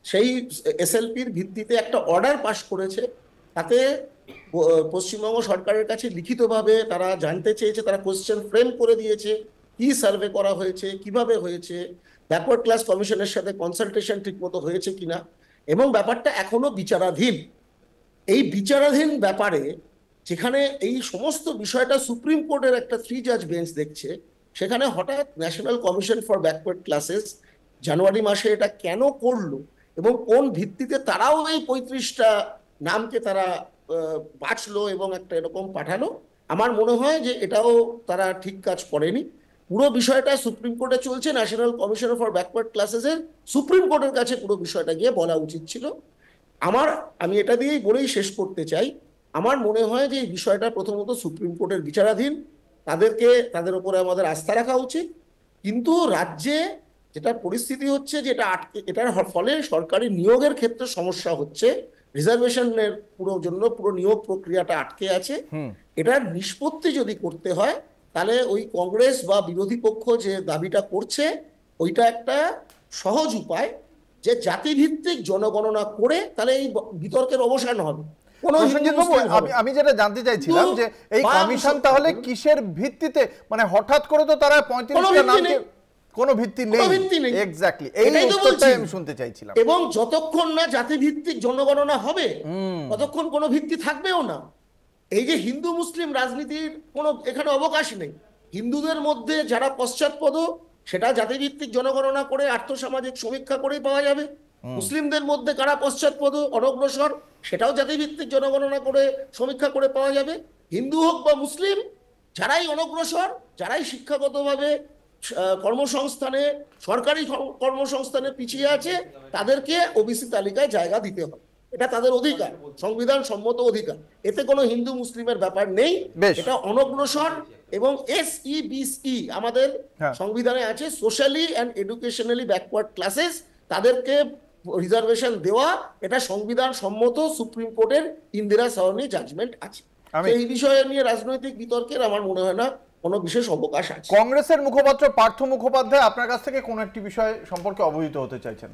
সেই এসএলপির ভিত্তিতে একটা অর্ডার পাস করেছে। তাতে পশ্চিমবঙ্গ সরকারের কাছে লিখিতভাবে তারা জানতে চেয়েছে, তারা কোশ্চেন ফ্রেম করে দিয়েছে, কি সার্ভে করা হয়েছে, কিভাবে হয়েছে, ব্যাকওয়ার্ড ক্লাস কমিশনের সাথে কনসালটেশন ঠিকমতো হয়েছে কিনা, এবং ব্যাপারটা এখনো বিচারাধীন। এই বিচারাধীন ব্যাপারে যেখানে এই সমস্ত বিষয়টা সুপ্রিম কোর্টের একটা 3 জাজ বেঞ্চ দেখছে, সেখানে হঠাৎ national commission for backward classes জানুয়ারি মাসে এটা কেন করলো এবং কোন ভিত্তিতে তারাও এই 35টা নামকে তারা বাঁচলো এবং একটা এরকম পাঠালো, আমার মনে হয় যে এটাও তারা ঠিক কাজ করেনি। পুরো বিষয়টা সুপ্রিম কোর্টে চলছে, ন্যাশনাল কমিশন ফর ব্যাকওয়ার্ড ক্লাসেসের সুপ্রিম কোর্টের কাছে পুরো বিষয়টা গিয়ে বলা উচিত ছিল। আমি এটা দিয়েই বলেই শেষ করতে চাই, আমার মনে হয় যে এই বিষয়টা প্রথমত সুপ্রিম কোর্টের বিচারাধীন, তাদের উপরে আমাদের আস্থা রাখা উচিত। কিন্তু রাজ্যে যেটা পরিস্থিতি হচ্ছে, যেটা এটার ফলে সরকারি নিয়োগের ক্ষেত্রে সমস্যা হচ্ছে, রিজার্ভেশনের পুরো নিয়োগ প্রক্রিয়াটা আটকে আছে। এটার নিষ্পত্তি যদি করতে হয়, তাহলে ওই কংগ্রেস বা বিরোধী পক্ষ যে দাবিটা করছে, ওইটা একটা সহজ উপায়, যে জাতিভিত্তিক জনগণনা করে তাহলে এই বিতর্কের অবসান হবে। আমি যেটা জানতে চাইছিলাম যে এই কমিশন তাহলে কিসের ভিত্তিতে, মানে হঠাৎ করে তো তারা 35টা নামকে, কোনো ভিত্তি নেই। এক্স্যাক্টলি, এই উত্তরটাই আমি শুনতে চাইছিলাম। এবং যতক্ষণ না জাতিভিত্তিক জনগণনা হবে, ততক্ষণ কোনো ভিত্তি থাকবেও না। এই যে হিন্দু মুসলিম রাজনীতির কোনো এখানে অবকাশ নেই। হিন্দুদের মধ্যে যারা পশ্চাৎপদ, সেটা জাতিভিত্তিক জনগণনা করে আর্থসামাজিক সমীক্ষা করেই পাওয়া যাবে। মুসলিমদের মধ্যে কারা পশ্চাৎপদ অনগ্রসর, সেটাও জাতিভিত্তিক জনগণনা করে সমীক্ষা করে পাওয়া যাবে। হিন্দু হোক বা মুসলিম, যারাই অনগ্রসর, যারাই শিক্ষাগতভাবে কর্মসংস্থানে, সরকারি কর্মসংস্থানে পিছিয়ে আছে, তাদেরকে ওবিসি তালিকায় জায়গা দিতে হবে। এটা তাদের অধিকার, সংবিধান সম্মত অধিকার। এতে কোনো হিন্দু মুসলিমের ব্যাপার নেই। এটা অনগ্রসর এবং SEBC আমাদের সংবিধানে আছে, socially and educationally backward classes, তাদেরকে রিজার্ভেশন দেওয়া এটা সংবিধান সম্মত, সুপ্রিম কোর্টের ইন্দিরা সাহনি জাজমেন্ট আছে। এই বিষয়ে নিয়ে রাজনৈতিক বিতর্কের আমার মনে হয় না কোনো বিশেষ অবকাশ আছে। কংগ্রেসের মুখপাত্র পার্থ মুখোপাধ্যায় আপনার কাছ থেকে কোন একটি বিষয় সম্পর্কে অবহিত হতে চাইছেন,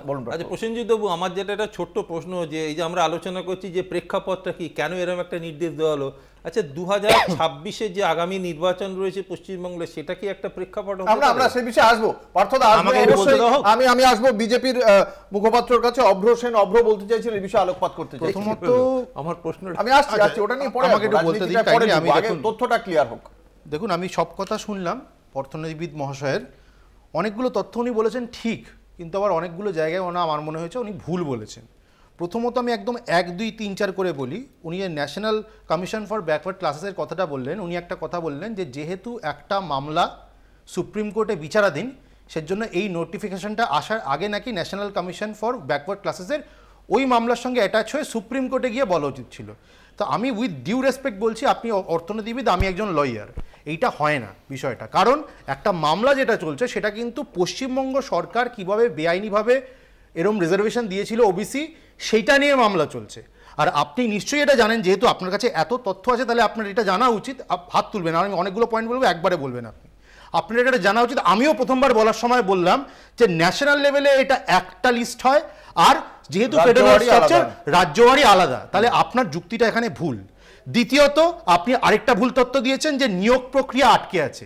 বলুন। আচ্ছা প্রসেনজিৎ বাবু, আমার যেটা একটা ছোট্ট প্রশ্ন, যে এই যে আমরা আলোচনা করছি যে প্রেক্ষাপটটা কি, কেন এরকম একটা নির্দেশ দেওয়া হলো? আচ্ছা 2026-এ যে আগামী নির্বাচন রয়েছে পশ্চিমবঙ্গে, সেটা কি একটা প্রেক্ষাপট? আমরা সেই বিষয়ে আসবো, পার্থদা আমি আসবো বিজেপির মুখপাত্রের কাছে। অভ্র সেন বলতে চাইছেন এই বিষয়ে আলোকপাত করতে চাই। প্রথমত আমার প্রশ্ন আমি আসছি ওটা নিয়ে পরে, আমাকে একটু বলতে দিন, আমি তথ্যটা ক্লিয়ার হোক। দেখুন, আমি সব কথা শুনলাম অর্থনীতিবিদ মহাশয়ের, অনেকগুলো তথ্য উনি বলেছেন ঠিক, কিন্তু আবার অনেকগুলো জায়গায় আমার মনে হয়েছে উনি ভুল বলেছেন। প্রথমত আমি একদম 1, 2, 3, 4 করে বলি। উনি ন্যাশনাল কমিশন ফর ব্যাকওয়ার্ড ক্লাসেসের কথাটা বললেন, উনি একটা কথা বললেন যে যেহেতু একটা মামলা সুপ্রিম কোর্টে বিচারাধীন, সেজন্য এই নোটিফিকেশনটা আসার আগে নাকি ন্যাশনাল কমিশন ফর ব্যাকওয়ার্ড ক্লাসেসের ওই মামলার সঙ্গে অ্যাটাচ হয়ে সুপ্রিম কোর্টে গিয়ে বলা উচিত ছিল। তো আমি উইথ ডিউ রেসপেক্ট বলছি, আপনি অর্থনীতিবিদ, আমি একজন লয়ার, এইটা হয় না বিষয়টা। কারণ একটা মামলা যেটা চলছে সেটা কিন্তু পশ্চিমবঙ্গ সরকার কিভাবে বেআইনিভাবে এরম রিজার্ভেশন দিয়েছিল ওবিসি, সেইটা নিয়ে মামলা চলছে। আর আপনি নিশ্চয়ই এটা জানেন, যেহেতু আপনার কাছে এত তথ্য আছে, তাহলে আপনার এটা জানা উচিত। হাত তুলবেন, আমি অনেকগুলো পয়েন্ট বলবো, একবারে বলবেন আপনি। আপনার এটা জানা উচিত। আমিও প্রথমবার বলার সময় বললাম যে ন্যাশনাল লেভেলে এটা একটা লিস্ট হয়, আর যেহেতু ফেডারেল স্ট্রাকচার রাজ্যওয়ারি আলাদা, তাহলে আপনার যুক্তিটা এখানে ভুল। দ্বিতীয়ত, আপনি আরেকটা ভুল তথ্য দিয়েছেন যে নিয়োগ প্রক্রিয়া আটকে আছে।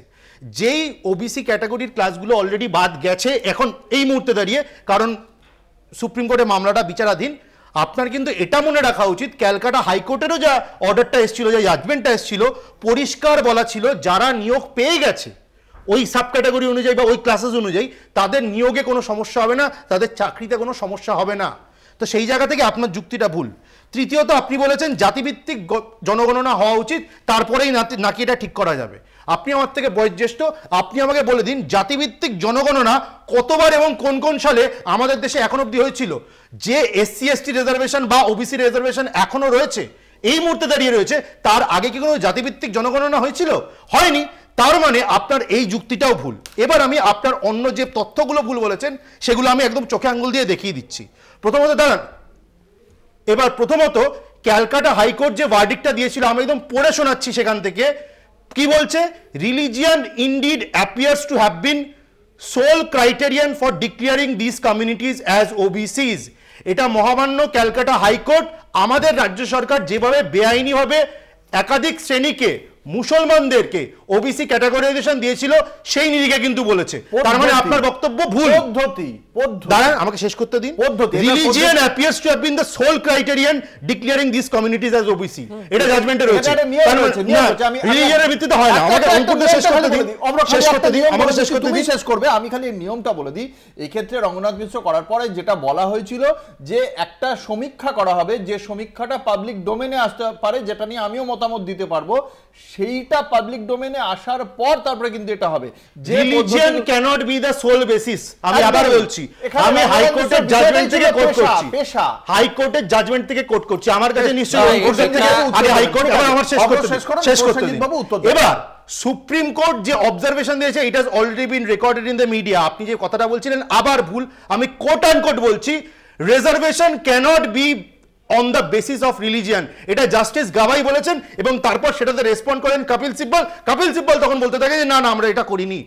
যেই ওবিসি ক্যাটাগরির ক্লাসগুলো অলরেডি বাদ গেছে এখন এই মুহূর্তে দাঁড়িয়ে, কারণ সুপ্রিম কোর্টে মামলাটা বিচারাধীন, আপনার কিন্তু এটা মনে রাখা উচিত, ক্যালকাটা হাইকোর্টেরও যা অর্ডারটা এসেছিল, যে জাজমেন্টটা এসেছিল, পরিষ্কার বলা ছিল যারা নিয়োগ পেয়ে গেছে ওই সাব ক্যাটাগরি অনুযায়ী বা ওই ক্লাসেস অনুযায়ী, তাদের নিয়োগে কোনো সমস্যা হবে না, তাদের চাকরিতে কোনো সমস্যা হবে না। তো সেই জায়গা থেকে আপনার যুক্তিটা ভুল। তৃতীয়ত, আপনি বলেছেন জাতিভিত্তিক জনগণনা হওয়া উচিত, তারপরেই নাকি এটা ঠিক করা যাবে। আপনি আমার থেকে বয়োজ্যেষ্ঠ, আপনি আমাকে বলে দিন জাতিভিত্তিক জনগণনা কতবার এবং কোন কোন সালে আমাদের দেশে এখন অবধি হয়েছিল? যে SC ST রিজার্ভেশন বা ওবিসি রিজার্ভেশন এখনো রয়েছে, এই মুহূর্তে দাঁড়িয়ে রয়েছে, তার আগে কি কোনো জাতিভিত্তিক জনগণনা হয়েছিল? হয়নি। তার মানে আপনার এই যুক্তিটাও ভুল। এবার আমি আপনার অন্য যে তথ্যগুলো ভুল বলেছেন সেগুলো আমি একদম চোখে আঙ্গুল দিয়ে দেখিয়ে দিচ্ছি। প্রথমত দাঁড়ান, এবার প্রথমত ক্যালকাটা হাইকোর্ট যে ভার্ডিক্টটা দিয়েছিল আমি একদম পড়ে শোনাচ্ছি সেখান থেকে। কি বলছে? Religion indeed appears to have been sole criterion for declaring this communities as OBCs. এটা মহামান্য ক্যালকাটা হাইকোর্ট আমাদের রাজ্য সরকার যেভাবে বেআইনিভাবে একাধিক শ্রেণীকে, মুসলমানদেরকে ওবিসি ক্যাটাগরাইজেশন দিয়েছিল সেই নিরিখে কিন্তু বলেছে। তার মানে আপনার বক্তব্য ভুল। পদ্ধতি দাঁড়ান, আমাকে শেষ করতে দিন। Religion appears to have been the sole criterion declaring this communities as OBC, এটা জাজমেন্টে রয়েছে। রিলিজিয়নের ভিত্তিতে হয় না। আমাকে অঙ্কুরটা শেষ করতে দিন, শেষ করতে দিন, আমাকে শেষ করতে দিন। শেষ করবে, আমি খালি নিয়মটা বলে দিই। এই ক্ষেত্রে রঙ্গনাথ মিশ্র করার পরে যেটা বলা হয়েছিল যে একটা সমীক্ষা করা হবে, যে সমীক্ষাটা পাবলিক ডোমেনে আসতে পারে, যেটা নিয়ে আমিও মতামত দিতে পারবো, সেইটা পাবলিক ডোমেনে আসার পর তারপরে কিন্তু এটা হবে। যে religion cannot be the sole basis. আমি আবার বলছি, আমি হাইকোর্টের জাজমেন্ট থেকে কোট করছি, হাইকোর্টের জাজমেন্ট থেকে কোট করছি। আমার কাছে নিশ্চয়ই আগে হাইকোর্ট, এবার আমার শেষ করতে দিন। এবার সুপ্রিম কোর্ট যে অবজারভেশন দিয়েছে, it has already been recorded in the media. আপনি যে কথাটা বলছিলেন আবার ভুল। আমি কোট অ্যান্ড কোট বলছি, reservation cannot be on the basis of religion. এটা জাস্টিস গাভাই বলেছেন এবং তারপর সেটাতে রেসপন্ড করেন কপিল সিব্বল। কপিল সিব্বল তখন বলতে থাকে যে না না আমরা এটা করিনি।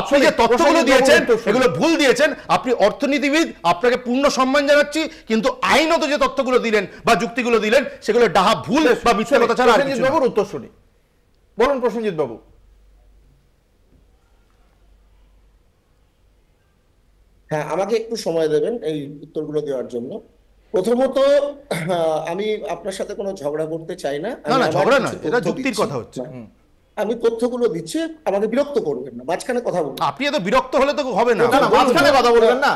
আপনি যে তথ্যগুলো দিয়েছেন এগুলো ভুল দিয়েছেন। আপনি অর্থনীতিবিদ, আপনাকে পূর্ণ সম্মান জানাচ্ছি, কিন্তু আইনত যে তথ্যগুলো দিলেন বা যুক্তিগুলো দিলেন সেগুলো ডাহা ভুল বা মিথ্যা কথা ছাড়া আর কিছু না। বাবুর উত্তর শুনি, বলুন প্রসেনজিৎ বাবু। হ্যাঁ, আমাকে একটু সময় দেবেন এই উত্তরগুলো দেওয়ার জন্য। প্রথমত, আমি আপনার সাথে কোনো ঝগড়া করতে চাই না। না, ঝগড়া নয়, এটা যুক্তির কথা হচ্ছে। আমি তথ্যগুলো দিচ্ছি, আমাকে বিরক্ত করবেন না, মাঝখানে কথা বলবেন। আপনি এত বিরক্ত হলে তো হবে না, মাঝখানে কথা বলবেন না।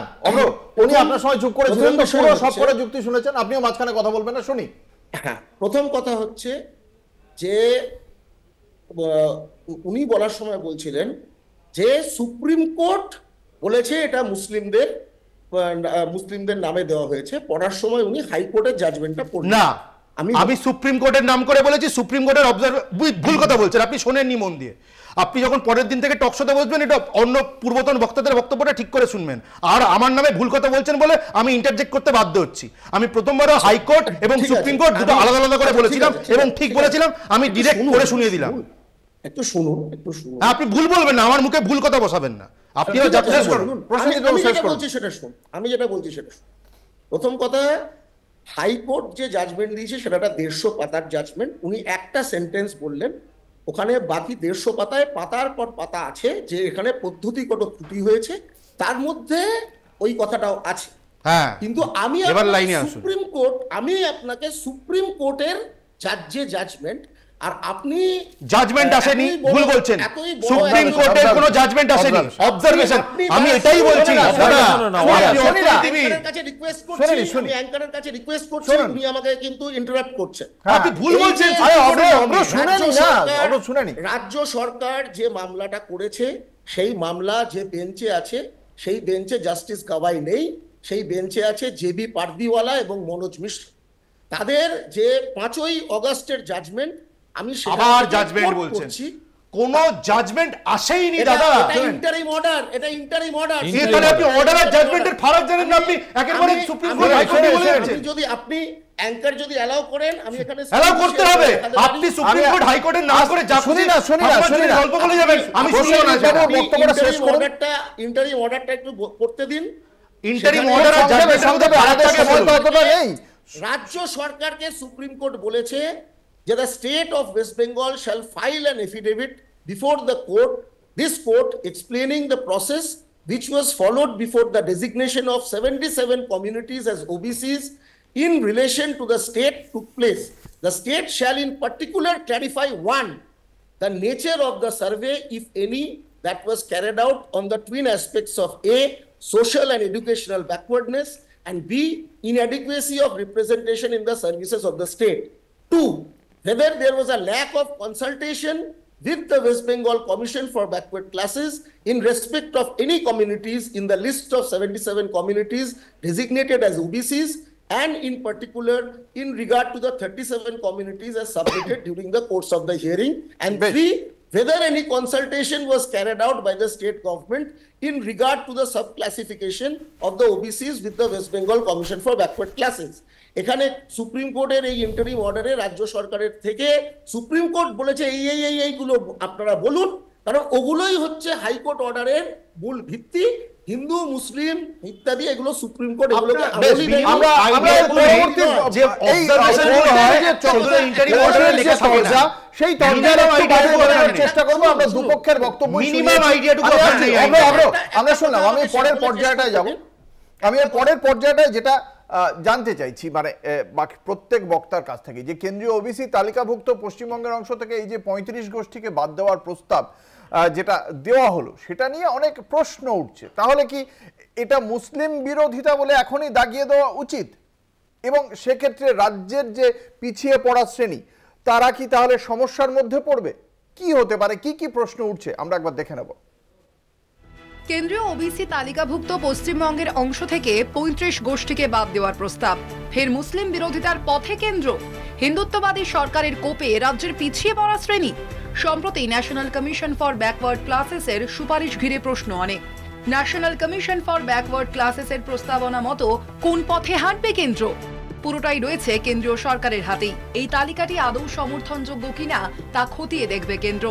উনি আপনার সময় চুপ করেছিলেন, তো পুরো সব করে যুক্তি শুনেছেন, আপনিও মাঝখানে কথা বলবেন না, শুনি। হ্যাঁ, প্রথম কথা হচ্ছে যে উনি বলার সময় বলছিলেন যে সুপ্রিম কোর্ট বলেছে এটা মুসলিমদের নামে দেওয়া হয়েছে। পড়ার সময় উনি হাইকোর্টের জাজমেন্টটা পড়লেন না। আমি সুপ্রিম কোর্টের নাম করে বলেছি, সুপ্রিম কোর্টের ভুল কথা বলছেন, আপনি শোনেননি মন দিয়ে। আপনি যখন পরের দিন থেকে টকশোতে বসবেন, এটা অন্য পূর্বতন বক্তাদের বক্তব্যটা ঠিক করে শুনবেন। আর আমার নামে ভুল কথা বলছেন বলে আমি ইন্টারজেক্ট করতে বাধ্য হচ্ছি। আমি প্রথমবারও হাইকোর্ট এবং সুপ্রিম কোর্ট দুটো আলাদা আলাদা করে বলেছিলাম এবং ঠিক বলেছিলাম, আমি ডিরেক্ট করে শুনিয়ে দিলাম। একটু শুনুন, একটু শুনুন। আপনি ভুল বলবেন না, আমার মুখে ভুল কথা বসাবেন না। আপনি আমি যেটা বলছি সেটা শুনুন। প্রথম কথা, হাইকোর্ট যে জাজমেন্ট দিয়েছে সেটা 150 পাতার জাজমেন্ট। উনি একটা সেন্টেন্স বললেন, ওখানে বাকি 150 পাতায় পাতার পর পাতা আছে যে এখানে পদ্ধতিগত ত্রুটি হয়েছে, তার মধ্যে ওই কথাটাও আছে। হ্যাঁ, কিন্তু আমি আপনাকে সুপ্রিম কোর্টের জাজমেন্ট, আর আপনি জাজমেন্ট আসেনি, ভুল বলছেন। সুপ্রিম কোর্টের কোনো জাজমেন্ট আসেনি, অবজারভেশন। আমি এটাই বলছি। অ্যাঙ্কারের কাছে রিকোয়েস্ট করছি, উনি আমাকে কিন্তু ইন্টারাপ্ট করছেন। আপনি ভুল বলছেন। রাজ্য সরকার যে মামলাটা করেছে, সেই মামলা যে বেঞ্চে আছে, সেই বেঞ্চে জাস্টিস গাওয়াই নেই, সেই বেঞ্চে আছে জেবি পারদিওয়ালা এবং মনোজ মিশ্র। তাদের যে 5ই অগস্টের জাজমেন্ট, আমি আবার জাজমেন্ট বলছি, কোন জাজমেন্ট আসেইনি দাদা। এটা ইন্টারিম অর্ডার। তাহলে আপনি অর্ডার আর জাজমেন্টের ফারাক জানেন না। আপনি একেবারে সুপ্রিম কোর্ট হাইকোর্টে বলেছেন। যদি আপনি অ্যাঙ্কার যদি অ্যালাউ করেন, আমি এখানে অ্যালাউ করতে হবে। আপনি সুপ্রিম কোর্ট হাইকোর্টের না করে যা শুনি না গল্প বলে যাবেন, আমি শুনবো না। বক্তব্যটা শেষ করুন। ইন্টারিম অর্ডারটা একটু পড়তে দিন। ইন্টারিম অর্ডার আর জাজমেন্টের মধ্যে আলাদা কথা নেই। রাজ্য সরকারকে সুপ্রিম কোর্ট বলেছে যে the state of West Bengal shall file an affidavit before the court, this court, explaining the process which was followed before the designation of 77 communities as OBCs in relation to the state took place. The state shall in particular clarify, 1, the nature of the survey, if any, that was carried out on the twin aspects of A, social and educational backwardness, and B, inadequacy of representation in the services of the state. 2, whether there was a lack of consultation with the West Bengal Commission for Backward Classes in respect of any communities in the list of 77 communities designated as OBCs, and in particular in regard to the 37 communities as submitted during the course of the hearing. And 3, whether any consultation was carried out by the state government in regard to the subclassification of the OBCs with the West Bengal Commission for Backward Classes. এখানে supreme কোর্টের এই interim অর্ডারে রাজ্য সরকারের থেকে supreme court বলেছে এইগুলো আপনারা বলুন, কারণ ওগুলোই হচ্ছে হাইকোর্ট অর্ডারের মূল ভিত্তি। হিন্দু, মুসলিম ইত্যাদি এগুলো সুপ্রিম কোর্ট এগুলোকে সেই চেষ্টা করবো। আমরা দুপক্ষের বক্তব্য আমরা শুনলাম। আমি পরের পর্যায়টায় যাব। আমি এর পরের পর্যায়টায় যেটা জানতে চাইছি, মানে প্রত্যেক বক্তার কাছ থেকে, যে কেন্দ্রীয় ওবিসি তালিকাভুক্ত পশ্চিমবঙ্গের অংশ থেকে এই যে 35 গোষ্ঠীকে বাদ দেওয়ার প্রস্তাব যেটা দেওয়া হলো, সেটা নিয়ে অনেক প্রশ্ন উঠছে। তাহলে কি এটা মুসলিম বিরোধিতা বলে এখনই দাগিয়ে দেওয়া উচিত? এবং সেক্ষেত্রে রাজ্যের যে পিছিয়ে পড়া শ্রেণী, তারা কি তাহলে সমস্যার মধ্যে পড়বে? কি হতে পারে, কি কি প্রশ্ন উঠছে আমরা একবার দেখে নেব। কেন্দ্রীয় ওবিসি তালিকাভুক্ত পশ্চিমবঙ্গের অংশ থেকে 35 গোষ্ঠীকে বাদ দেওয়ার প্রস্তাব, ফের মুসলিম বিরোধিতার পথে কেন্দ্র, হিন্দুত্ববাদী সরকারের কোপে রাজ্যের পিছিয়ে পড়া শ্রেণী। সম্প্রতি ন্যাশনাল কমিশন ফর ব্যাকওয়ার্ড ক্লাসেসের সুপারিশ ঘিরে প্রশ্ন অনেক। ন্যাশনাল কমিশন ফর ব্যাকওয়ার্ড ক্লাসেসের প্রস্তাবনা মতো কোন পথে হাঁটবে কেন্দ্র? পুরোটাই রয়েছে কেন্দ্রীয় সরকারের হাতেই। এই তালিকাটি আদৌ সমর্থনযোগ্য কিনা তা খতিয়ে দেখবে কেন্দ্র,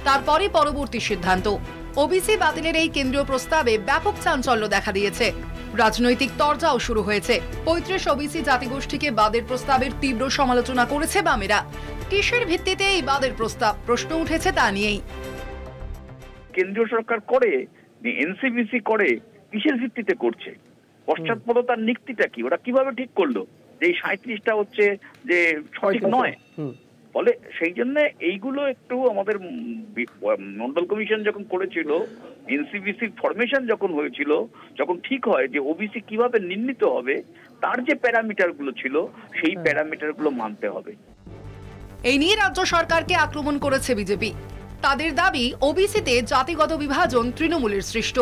তারপরে পরবর্তী সিদ্ধান্ত। ওবিসি বাতিলের এই কেন্দ্রীয় প্রস্তাবে ব্যাপক চাঞ্চল্য দেখা দিয়েছে, রাজনৈতিক তরজাও শুরু হয়েছে। 35 ওবিসি জাতিগোষ্ঠীকে বাদের প্রস্তাবের তীব্র সমালোচনা করেছে বামেরা। কিসের ভিত্তিতে এই বাদের প্রস্তাব, প্রশ্ন উঠেছে তা নিয়েই। কেন্দ্রীয় সরকার করে, এনসিবিসি করে, কিসের ভিত্তিতে করছে? পশ্চাৎপদতার নীতিটা কি? ওরা কিভাবে ঠিক করলো যে এই 37টা হচ্ছে যে সঠিক নয়? ফলে সেই জন্য এইগুলো একটু আমাদের মন্ডল কমিশন যখন করেছিল, এনসিবিসি ফরমেশন যখন হয়েছিল, যখন ঠিক হয় যে ওবিসি কিভাবে নির্ণীত হবে, তার যে প্যারামিটার গুলো ছিল সেই প্যারামিটার গুলো মানতে হবে। এই নিয়ে রাজ্য সরকারকে আক্রমণ করেছে বিজেপি। তাদের দাবি, ওবিসিতে জাতিগত বিভাজন তৃণমূলের সৃষ্ট।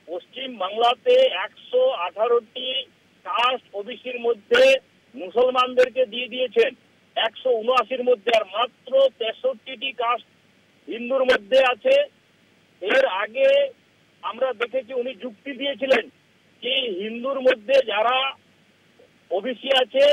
পশ্চিম বাংলাতে 118টি কাস্ট ওবিসির মধ্যে মুসলমানদেরকে দিয়ে দিয়েছেন 179-র মধ্যে, আর মাত্র 63টি কাস্ট হিন্দুর মধ্যে আছে। এর আগে আমরা দেখেছি উনি যুক্তি দিয়েছিলেন যে হিন্দুর মধ্যে যারা ওবিসি আছে,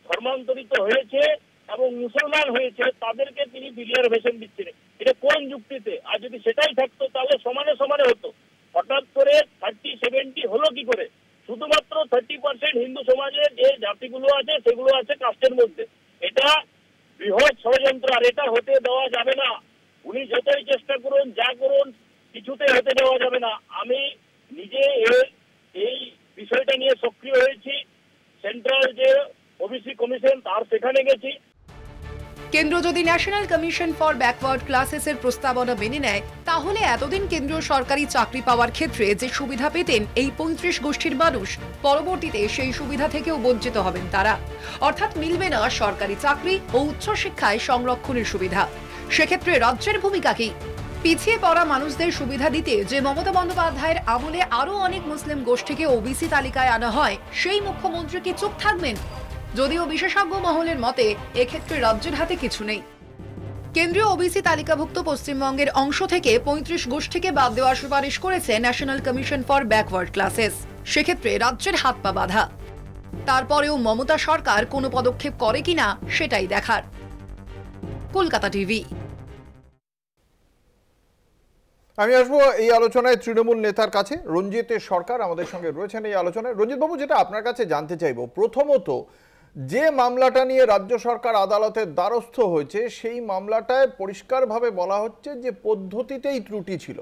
ধর্মান্তরিত হয়েছে এবং মুসলমান হয়েছে, তাদেরকে তিনি রিজার্ভেশন দিচ্ছেন। এটা কোন যুক্তিতে? আর যদি সেটাই থাকতো তাহলে সমানে সমানে হতো। হঠাৎ করে 30-70 হলো কি করে? শুধুমাত্র 30% হিন্দু সমাজের যে জাতিগুলো আছে সেগুলো আছে কাস্টের মধ্যে। এটা বৃহৎ ষড়যন্ত্র, আর এটা হতে দেওয়া যাবে না। উনি যতই চেষ্টা করুন, যা করুন, কিছুতে হতে দেওয়া যাবে না। আমি নিজে এই বিষয়টা নিয়ে সক্রিয় হয়েছি। সেন্ট্রাল যে ওবিসি কমিশন তার সেখানে গেছি। কেন্দ্র যদি ন্যাশনাল কমিশন ফর ব্যাকওয়ার্ড ক্লাসেসের প্রস্তাবনা মেনে নেয়, তাহলে এতদিন কেন্দ্রীয় সরকারি চাকরি পাওয়ার ক্ষেত্রে যে সুবিধা পেতেন এই 35 গোষ্ঠীর মানুষ, পরবর্তীতে সেই সুবিধা থেকেও বঞ্চিত হবেন তারা। অর্থাৎ মিলবে না সরকারি চাকরি ও উচ্চশিক্ষায় সংরক্ষণের সুবিধা। সেক্ষেত্রে রাজ্যের ভূমিকা কি? পিছিয়ে পড়া মানুষদের সুবিধা দিতে যে মমতা বন্দ্যোপাধ্যায়ের আমলে আরো অনেক মুসলিম গোষ্ঠীকে ওবিসি তালিকায় আনা হয়, সেই মুখ্যমন্ত্রী কি চুপ থাকবেন? যদিও বিশেষজ্ঞ মহলের মতে এক্ষেত্রে রাজ্যের হাতে কিছু নেই। কেন্দ্রীয় ওবিসি তালিকাভুক্ত পশ্চিমবঙ্গের অংশ থেকে 35 গোষ্ঠীকে বাদ দেওয়ার সুপারিশ করেছে national commission for backward classes. সেক্ষেত্রে রাজ্যের হাত পা বাঁধা। তারপরেও মমতা সরকার কোনো পদক্ষেপ করে কিনা সেটাই দেখার। কলকাতা টিভি। আমি আসবো এই আলোচনায় তৃণমূল নেতার কাছে। রঞ্জিত সরকার আমাদের সঙ্গে রয়েছেন এই আলোচনায়। রঞ্জিত বাবু, যেটা আপনার কাছে জানতে চাইব, প্রথমত যে মামলাটা নিয়ে রাজ্য সরকার আদালতের দ্বারস্থ হয়েছে, সেই মামলাটায় পরিষ্কারভাবে বলা হচ্ছে যে পদ্ধতিতেই ত্রুটি ছিল।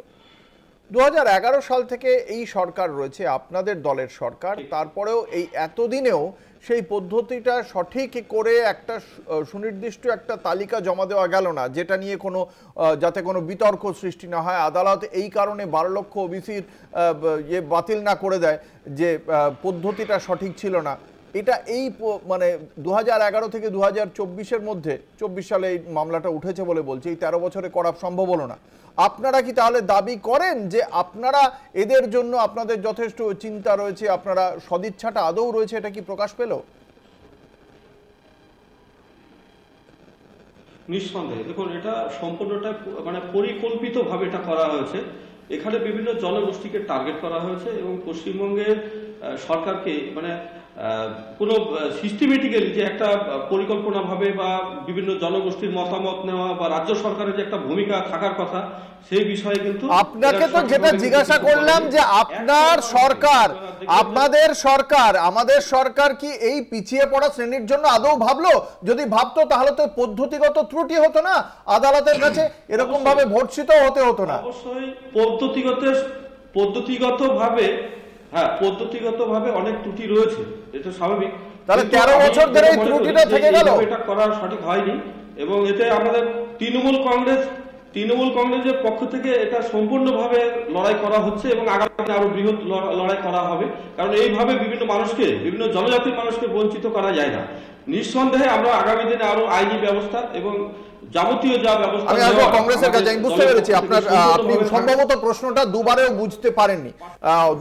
2011 সাল থেকে এই সরকার রয়েছে, আপনাদের দলের সরকার, তারপরেও এই এতদিনেও সেই পদ্ধতিটা সঠিক করে একটা সুনির্দিষ্ট একটা তালিকা জমা দেওয়া গেল না, যেটা নিয়ে কোনো যাতে কোনো বিতর্ক সৃষ্টি না হয়। আদালত এই কারণে 12 লক্ষ ওবিসির বাতিল না করে দেয় যে পদ্ধতিটা সঠিক ছিল না। এটা এই মানে 2011 থেকে 2024-এর মধ্যে, 24 সালে এই মামলাটা উঠেছে বলে বলছে, এই 13 বছরে করা সম্ভব হলো না। আপনারা কি তাহলে দাবি করেন যে আপনারা এদের জন্য আপনাদের যথেষ্ট চিন্তা রয়েছে, আপনারা সদিচ্ছাটা আদৌ রয়েছে, এটা কি প্রকাশ পেল? নিঃসন্দেহে দেখুন, এটা সম্পূর্ণটা মানে পরিকল্পিতভাবে এটা করা হয়েছে। এখানে বিভিন্ন জনগোষ্ঠীকে টার্গেট করা হয়েছে এবং পশ্চিমবঙ্গের সরকারকে মানে কোনো সিস্টেমেটিক্যালি যে একটা পরিকল্পনাভাবে বা বিভিন্ন জনগোষ্ঠীর মতামত নেওয়া বা রাজ্য সরকারের যে একটা ভূমিকা থাকার কথা, সেই বিষয়ে কিন্তু আপনাকে তো যেটা জিজ্ঞাসা করলাম যে আপনার সরকার, আপনাদের সরকার, আমাদের সরকার কি এই পিছিয়ে পড়া শ্রেণীর জন্য আদৌ ভাবলো? যদি ভাবতো তাহলে তো পদ্ধতিগত ত্রুটি হতো না, আদালতের কাছে এরকম ভাবে ভর্ৎসিত হতে হতো না। অবশ্যই পদ্ধতিগতভাবে হ্যাঁ, পদ্ধতিগতভাবে অনেক ত্রুটি রয়েছে, এটা স্বাভাবিক। তাহলে 13 বছর ধরে এই ত্রুটিটা থেকে গেল, এটা করা সঠিক হয়নি এবং এতে আমাদের তৃণমূল কংগ্রেসের পক্ষ থেকে এটা সম্পূর্ণভাবে লড়াই করা হচ্ছে এবং আগামী দিনে আরো বৃহৎ লড়াই করা হবে। কারণ এইভাবে বিভিন্ন জনজাতির মানুষকে বঞ্চিত করা যায় না। নিঃসন্দেহে আমরা আগামী দিনে আরো আইনি ব্যবস্থা এবং যাবতীয় যা ব্যবস্থা আমি আসবো কংগ্রেসের কাছে। আমি বুঝতে পেরেছি আপনি সম্ভবত প্রশ্নটা দুবারেও বুঝতে পারেননি,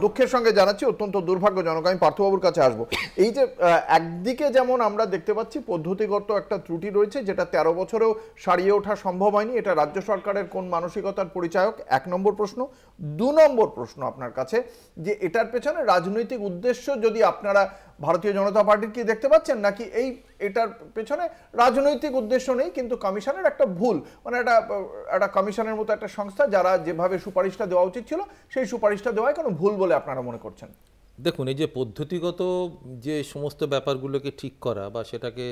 দুঃখের সঙ্গে জানাচ্ছি, অত্যন্ত দুর্ভাগ্যজনক। আমি পার্থবাবুর কাছে আসবো। এই যে একদিকে যেমন আমরা দেখতে পাচ্ছি পদ্ধতিগত একটা ত্রুটি রয়েছে, যেটা 13 বছরেও সারিয়ে ওঠা সম্ভব হয়নি, এটা রাজ্য সরকারের কোন মানসিকতার পরিচায়ক? 1 নম্বর প্রশ্ন। 2 নম্বর প্রশ্ন আপনার কাছে, যে এটার পেছনে রাজনৈতিক উদ্দেশ্য যদি আপনারা ভারতীয় জনতা পার্টির কি দেখতে পাচ্ছেন, নাকি এটার পেছনে রাজনৈতিক উদ্দেশ্য নেই, কিন্তু কমিশনের একটা ভুল, মানে একটা কমিশনের মতো একটা সংস্থা যারা যেভাবে সুপারিশটা দেওয়া উচিত ছিল সেই সুপারিশটা দেওয়ায় কোনো ভুল বলে আপনারা মনে করছেন? দেখুন, এই যে পদ্ধতিগত যে সমস্ত ব্যাপারগুলোকে ঠিক করা বা সেটাকে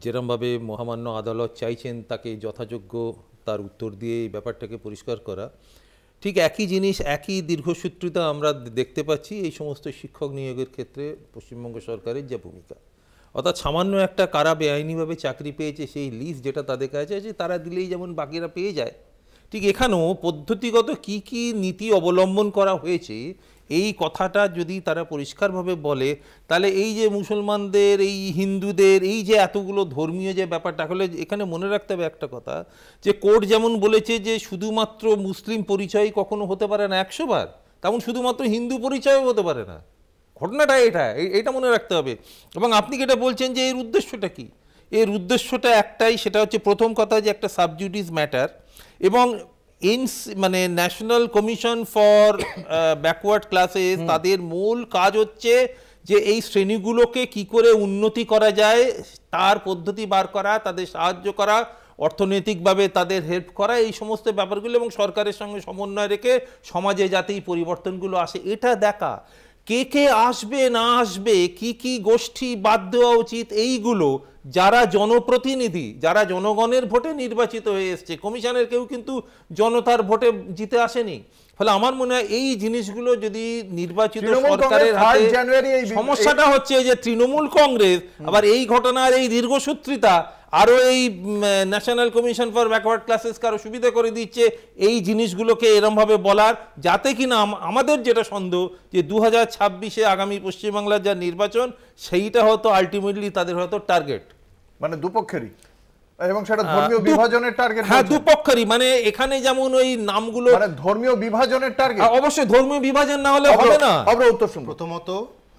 যেরমভাবে মহামান্য আদালত চাইছেন তাকে যথাযোগ্য তার উত্তর দিয়ে এই ব্যাপারটাকে পরিষ্কার করা, ঠিক একই জিনিস, একই দীর্ঘসূত্রিতা আমরা দেখতে পাচ্ছি এই সমস্ত শিক্ষক নিয়োগের ক্ষেত্রে পশ্চিমবঙ্গ সরকারের যে ভূমিকা। অর্থাৎ সামান্য একটা কারা বেআইনিভাবে চাকরি পেয়েছে সেই লিস্ট যেটা তাদের কাছে আছে তারা দিলেই যেমন বাকিরা পেয়ে যায়, ঠিক এখানেও পদ্ধতিগত কি কি নীতি অবলম্বন করা হয়েছে এই কথাটা যদি তারা পরিষ্কারভাবে বলে, তাহলে এই যে মুসলমানদের, এই হিন্দুদের, এই যে এতগুলো ধর্মীয় যে ব্যাপারটা, হলে এখানে মনে রাখতে হবে একটা কথা, যে কোর্ট যেমন বলেছে যে শুধুমাত্র মুসলিম পরিচয় কখনো হতে পারে না 100 বার, তেমন শুধুমাত্র হিন্দু পরিচয়ও হতে পারে না। ঘটনাটা এটা মনে রাখতে হবে। এবং আপনি যেটা বলছেন যে এর উদ্দেশ্যটা কি, এর উদ্দেশ্যটা একটাই, সেটা হচ্ছে প্রথম কথা যে একটা সাবজুডিস ম্যাটার, এবং মানে national commission for backward classes তাদের মূল কাজ হচ্ছে যে এই শ্রেণীগুলোকে কি করে উন্নতি করা যায় তার পদ্ধতি বার করা, তাদের সাহায্য করা, অর্থনৈতিকভাবে তাদের হেল্প করা, এই সমস্ত ব্যাপারগুলো, এবং সরকারের সঙ্গে সমন্বয় রেখে সমাজে যাতে এই পরিবর্তনগুলো আসে এটা দেখা। কে কে আসবে না আসবে, কি কি গোষ্ঠী বাদ দেওয়া উচিত, এইগুলো যারা জনপ্রতিনিধি, যারা জনগণের ভোটে নির্বাচিত হয়ে এসছে, কমিশনের কেউ কিন্তু জনতার ভোটে জিতে আসেনি। ফলে আমার মনে হয় এই জিনিসগুলো যদি নির্বাচিত সরকারের হাতে, সমস্যাটা হচ্ছে যে তৃণমূল কংগ্রেস আবার এই ঘটনার এই দীর্ঘসূত্রিতা আরও এই national commission for backward classes কারো সুবিধা করে দিচ্ছে এই জিনিসগুলোকে এরমভাবে বলার, যাতে কিনা আমাদের যেটা সন্দেহ যে 2026-এ আগামী পশ্চিমবাংলার যা নির্বাচন সেইটা হয়তো আলটিমেটলি তাদের হয়তো টার্গেট, মানে দুপক্ষেরই, এবং সেটা ধর্মীয় বিভাজনের টার্গেট। হ্যাঁ, দুপক্ষেরই, মানে এখানে যেমন ওই নামগুলো মানে ধর্মীয় বিভাজনের টার্গেট। অবশ্যই ধর্মীয় বিভাজন না হলে হবে না। উত্তর শুনুন। প্রথমত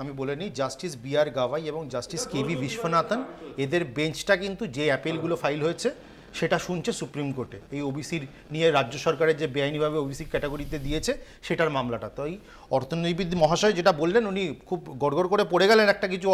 আমি বলে নিই, জাস্টিস বি.আর. গাভাই এবং জাস্টিস কে.ভি. বিশ্বনাথন, এদের বেঞ্চটা কিন্তু যে অ্যাপিলগুলো ফাইল হয়েছে সেটা শুনছে সুপ্রিম কোর্টে, এই ওবিসির নিয়ে রাজ্য সরকারের যে বেআইনিভাবে ওবিসি ক্যাটাগরিতে দিয়েছে সেটার মামলাটা। তো এই অর্থনীতিবিদ মহাশয় যেটা বললেন, উনি খুব গড়গড় করে পড়ে গেলেন একটা কিছু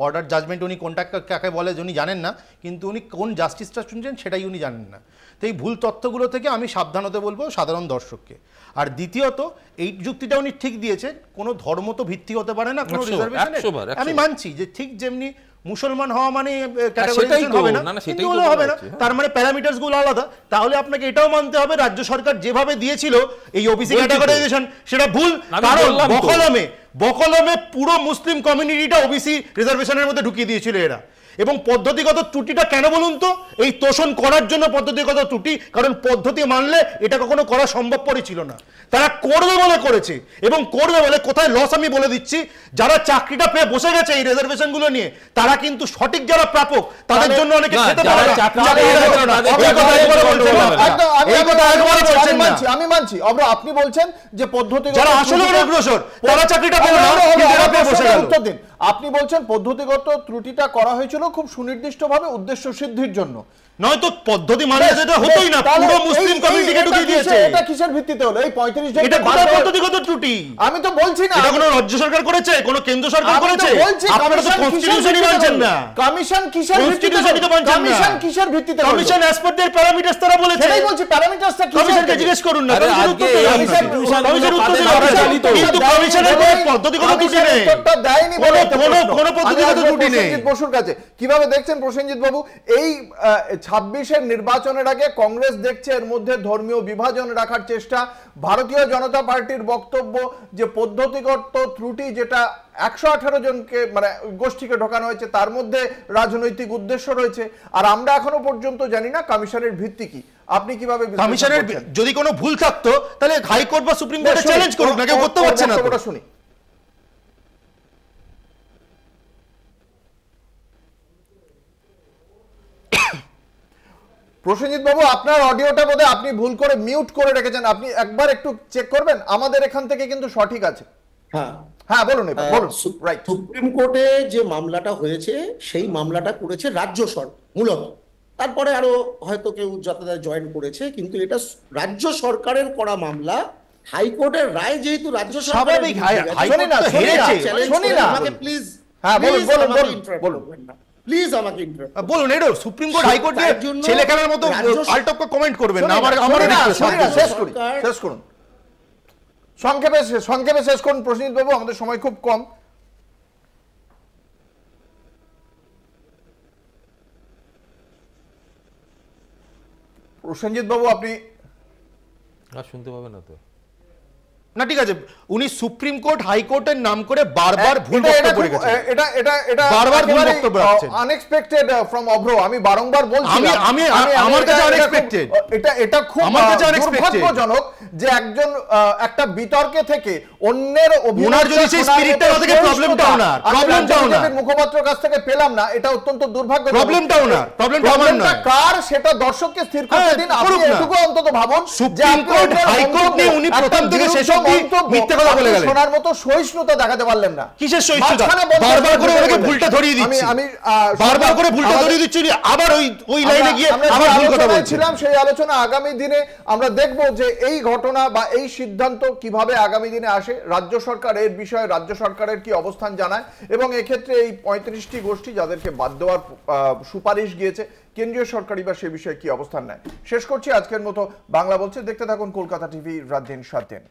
অর্ডার জাজমেন্ট, উনি কোনটা কাকে বলে উনি জানেন না, কিন্তু উনি কোন জাস্টিসটা শুনছেন সেটাই উনি জানেন না। তো এই ভুল তথ্যগুলো থেকে আমি সাবধান হতে বলবো সাধারণ দর্শককে। আর দ্বিতীয়ত, এই যুক্তিটা উনি ঠিক দিয়েছেন, কোনো ধর্ম তো ভিত্তি হতে পারে না কোনো রিজার্ভেশনের। আমি মানছি যে ঠিক যেমনি মুসলমান হওয়া মানে ক্যাটাগরাইজেশন হবে না, হিন্দু হবে না, তার মানে প্যারামিটারস গুলো আলাদা। তাহলে আপনাকে এটাও মানতে হবে রাজ্য সরকার যেভাবে দিয়েছিল এই ওবিসি ক্যাটাগরাইজেশন সেটা ভুল, কারণ বকলমে পুরো মুসলিম কমিউনিটিটা ওবিসি রিজার্ভেশনের মধ্যে ঢুকিয়ে দিয়েছিল এরা। এবং পদ্ধতিগত ত্রুটিটা কেন বলুন তো? এই তোষণ করার জন্য পদ্ধতিগত ত্রুটি, কারণ পদ্ধতি মানলে এটা কখনো করা সম্ভবপরই ছিল না। তারা করবে বলে করেছে, এবং করবে বলে কোথায় লস আমি বলে দিচ্ছি, যারা চাকরিটা পেয়ে বসে গেছে এই রিজার্ভেশন গুলো নিয়ে, তারা কিন্তু সঠিক যারা প্রাপক তাদের জন্য অনেকে খেতে পারে না। আমি মানছি, আপনি বলছেন যে পদ্ধতি যারা আসলে অগ্রসর তারা চাকরিটা পেল না, বসে গেল। উত্তর দিন। আপনি বলছেন পদ্ধতিগত ত্রুটিটা করা হয়েছিল খুব সুনির্দিষ্টভাবে উদ্দেশ্য সিদ্ধির জন্য, নয়তো পদ্ধতি মানে যেটা হতোই না, পুরো মুসলিম কমিউনিটিকে ঢুকিয়ে দিয়েছে। এটা কিসের ভিত্তিতে হলো এই 35 জন? এটা কোন পদ্ধতিগত ত্রুটি? আমি তো বলছি না এটা কোন রাজ্য সরকার করেছে, কোন কেন্দ্র সরকার করেছে। আপনারা তো কনস্টিটিউশনই মানছেন না। কমিশন কিসের ভিত্তিতে? কমিশন কিসের ভিত্তিতে? কমিশন অ্যাজ পার দেয়ার প্যারামিটারস তারা বলেছে। সেটাই বলছি, প্যারামিটারসটা কি? কমিশনকে জিজ্ঞেস করুন না, কমিশন উত্তর দেবে। কমিশন উত্তর দেবে, কিন্তু কমিশনের কোনো পদ্ধতিগত ত্রুটি নেই, উত্তরটা দেয়নি বলে কোনো পদ্ধতিগত ত্রুটি নেই। প্রসেনজিৎ বসুর কাছে কিভাবে দেখছেন প্রসেনজিৎ বাবু এই 26-এর নির্বাচনের আগে কংগ্রেস দেখছে এর মধ্যে ধর্মীয় বিভাজন রাখার চেষ্টা, ভারতীয় জনতা পার্টির বক্তব্য যে পদ্ধতিগত ত্রুটি যেটা 118 জনকে মানে গোষ্ঠীকে ঢোকানো হয়েছে তার মধ্যে রাজনৈতিক উদ্দেশ্য রয়েছে, আর আমরা এখনো পর্যন্ত জানি না কমিশনের ভিত্তি কি। আপনি কিভাবে কমিশনের যদি কোনো ভুল থাকতো তাহলে হাইকোর্ট বা সুপ্রিম কোর্টে চ্যালেঞ্জ করুন, না কেউ করতে পারছে না। ওটা শুনি। প্রসেনজিৎ বাবু, আপনার অডিওটা বোধহয় আপনি ভুল করে মিউট করে রেখেছেন, আপনি একবার একটু চেক করবেন, আমাদের এখান থেকে কিন্তু সঠিক আছে। হ্যাঁ বলুন, বলুন। সুপ্রিম কোর্টে যে মামলাটা হয়েছে সেই মামলাটা করেছে রাজ্য সরকার মূলত, তারপরে আরো হয়তো কেউ যাতায়াত জয়েন করেছে, কিন্তু এটা রাজ্য সরকারের করা মামলা। হাইকোর্টের রায় যেহেতু রাজ্য সরকার প্লিজ প্লিজ আমাকে বলুন, এটা সুপ্রিম কোর্ট হাইকোর্ট ছেলে খেলার মতো আলটপকে কমেন্ট করবেন না। আমার শেষ করুন, সংক্ষেপে শেষ করুন প্রসেনজিৎ বাবু, আমাদের সময় খুব কম। প্রসেনজিৎ বাবু আপনি শুনতে পাবেন না তো? না ঠিক আছে, উনি সুপ্রিম কোর্ট হাইকোর্টের নাম করে বারবার ভুল বক্তব্য রেখেছেন। এটা বারবার ভুল বক্তব্য রাখছেন, আনএক্সপেক্টেড ফ্রম অভ্র। আমি বারংবার বলছি আমার কাছে আনএক্সপেক্টেড, এটা খুব দুর্ভাগ্যজনক যে একজন একটা বিতর্কে থেকে অন্যের ওনার যদি সেই স্পিরিটটা থেকে প্রবলেমটাও না, প্রবলেমটাও না, মুখপাত্রের কাছ থেকে পেলাম না, এটা অত্যন্ত দুর্ভাগ্য। প্রবলেমটাও না, প্রবলেমটা আমার নয়, কার সেটা দর্শককে স্থির করতে দিন। আপনি এটুকু অন্তত ভাবুন যে সুপ্রিম কোর্ট হাইকোর্ট নিয়ে উনি প্রথম থেকে শেষ অবধি মিথ্যা কথা বলে গেলেন, শোনার মতো সহিষ্ণুতা দেখাতে পারলেন না। কিসের সহিষ্ণুতা? বারবার করে ওনাকে ভুলটা ধরিয়ে দিচ্ছি, আমি বারবার করে ভুলটা ধরিয়ে দিচ্ছি, আবার ওই লাইনে গিয়ে আবার ভুল কথা বলছিলাম। সেই আলোচনা আগামী দিনে আমরা দেখব যে এই ঘটনা বা এই সিদ্ধান্ত কিভাবে আগামী দিনে আসে, রাজ্য সরকার এর বিষয়ে রাজ্য সরকারের কি অবস্থান জানায়, এবং এক্ষেত্রে এই 35টি গোষ্ঠী যাদেরকে বাদ দেওয়ার সুপারিশ গিয়েছে, কেন্দ্রীয় সরকারই বা সে বিষয়ে কি অবস্থান নেয়। শেষ করছি আজকের মতো বাংলা বলছে। দেখতে থাকুন কলকাতা টিভি, রাত দিন 7 দিন।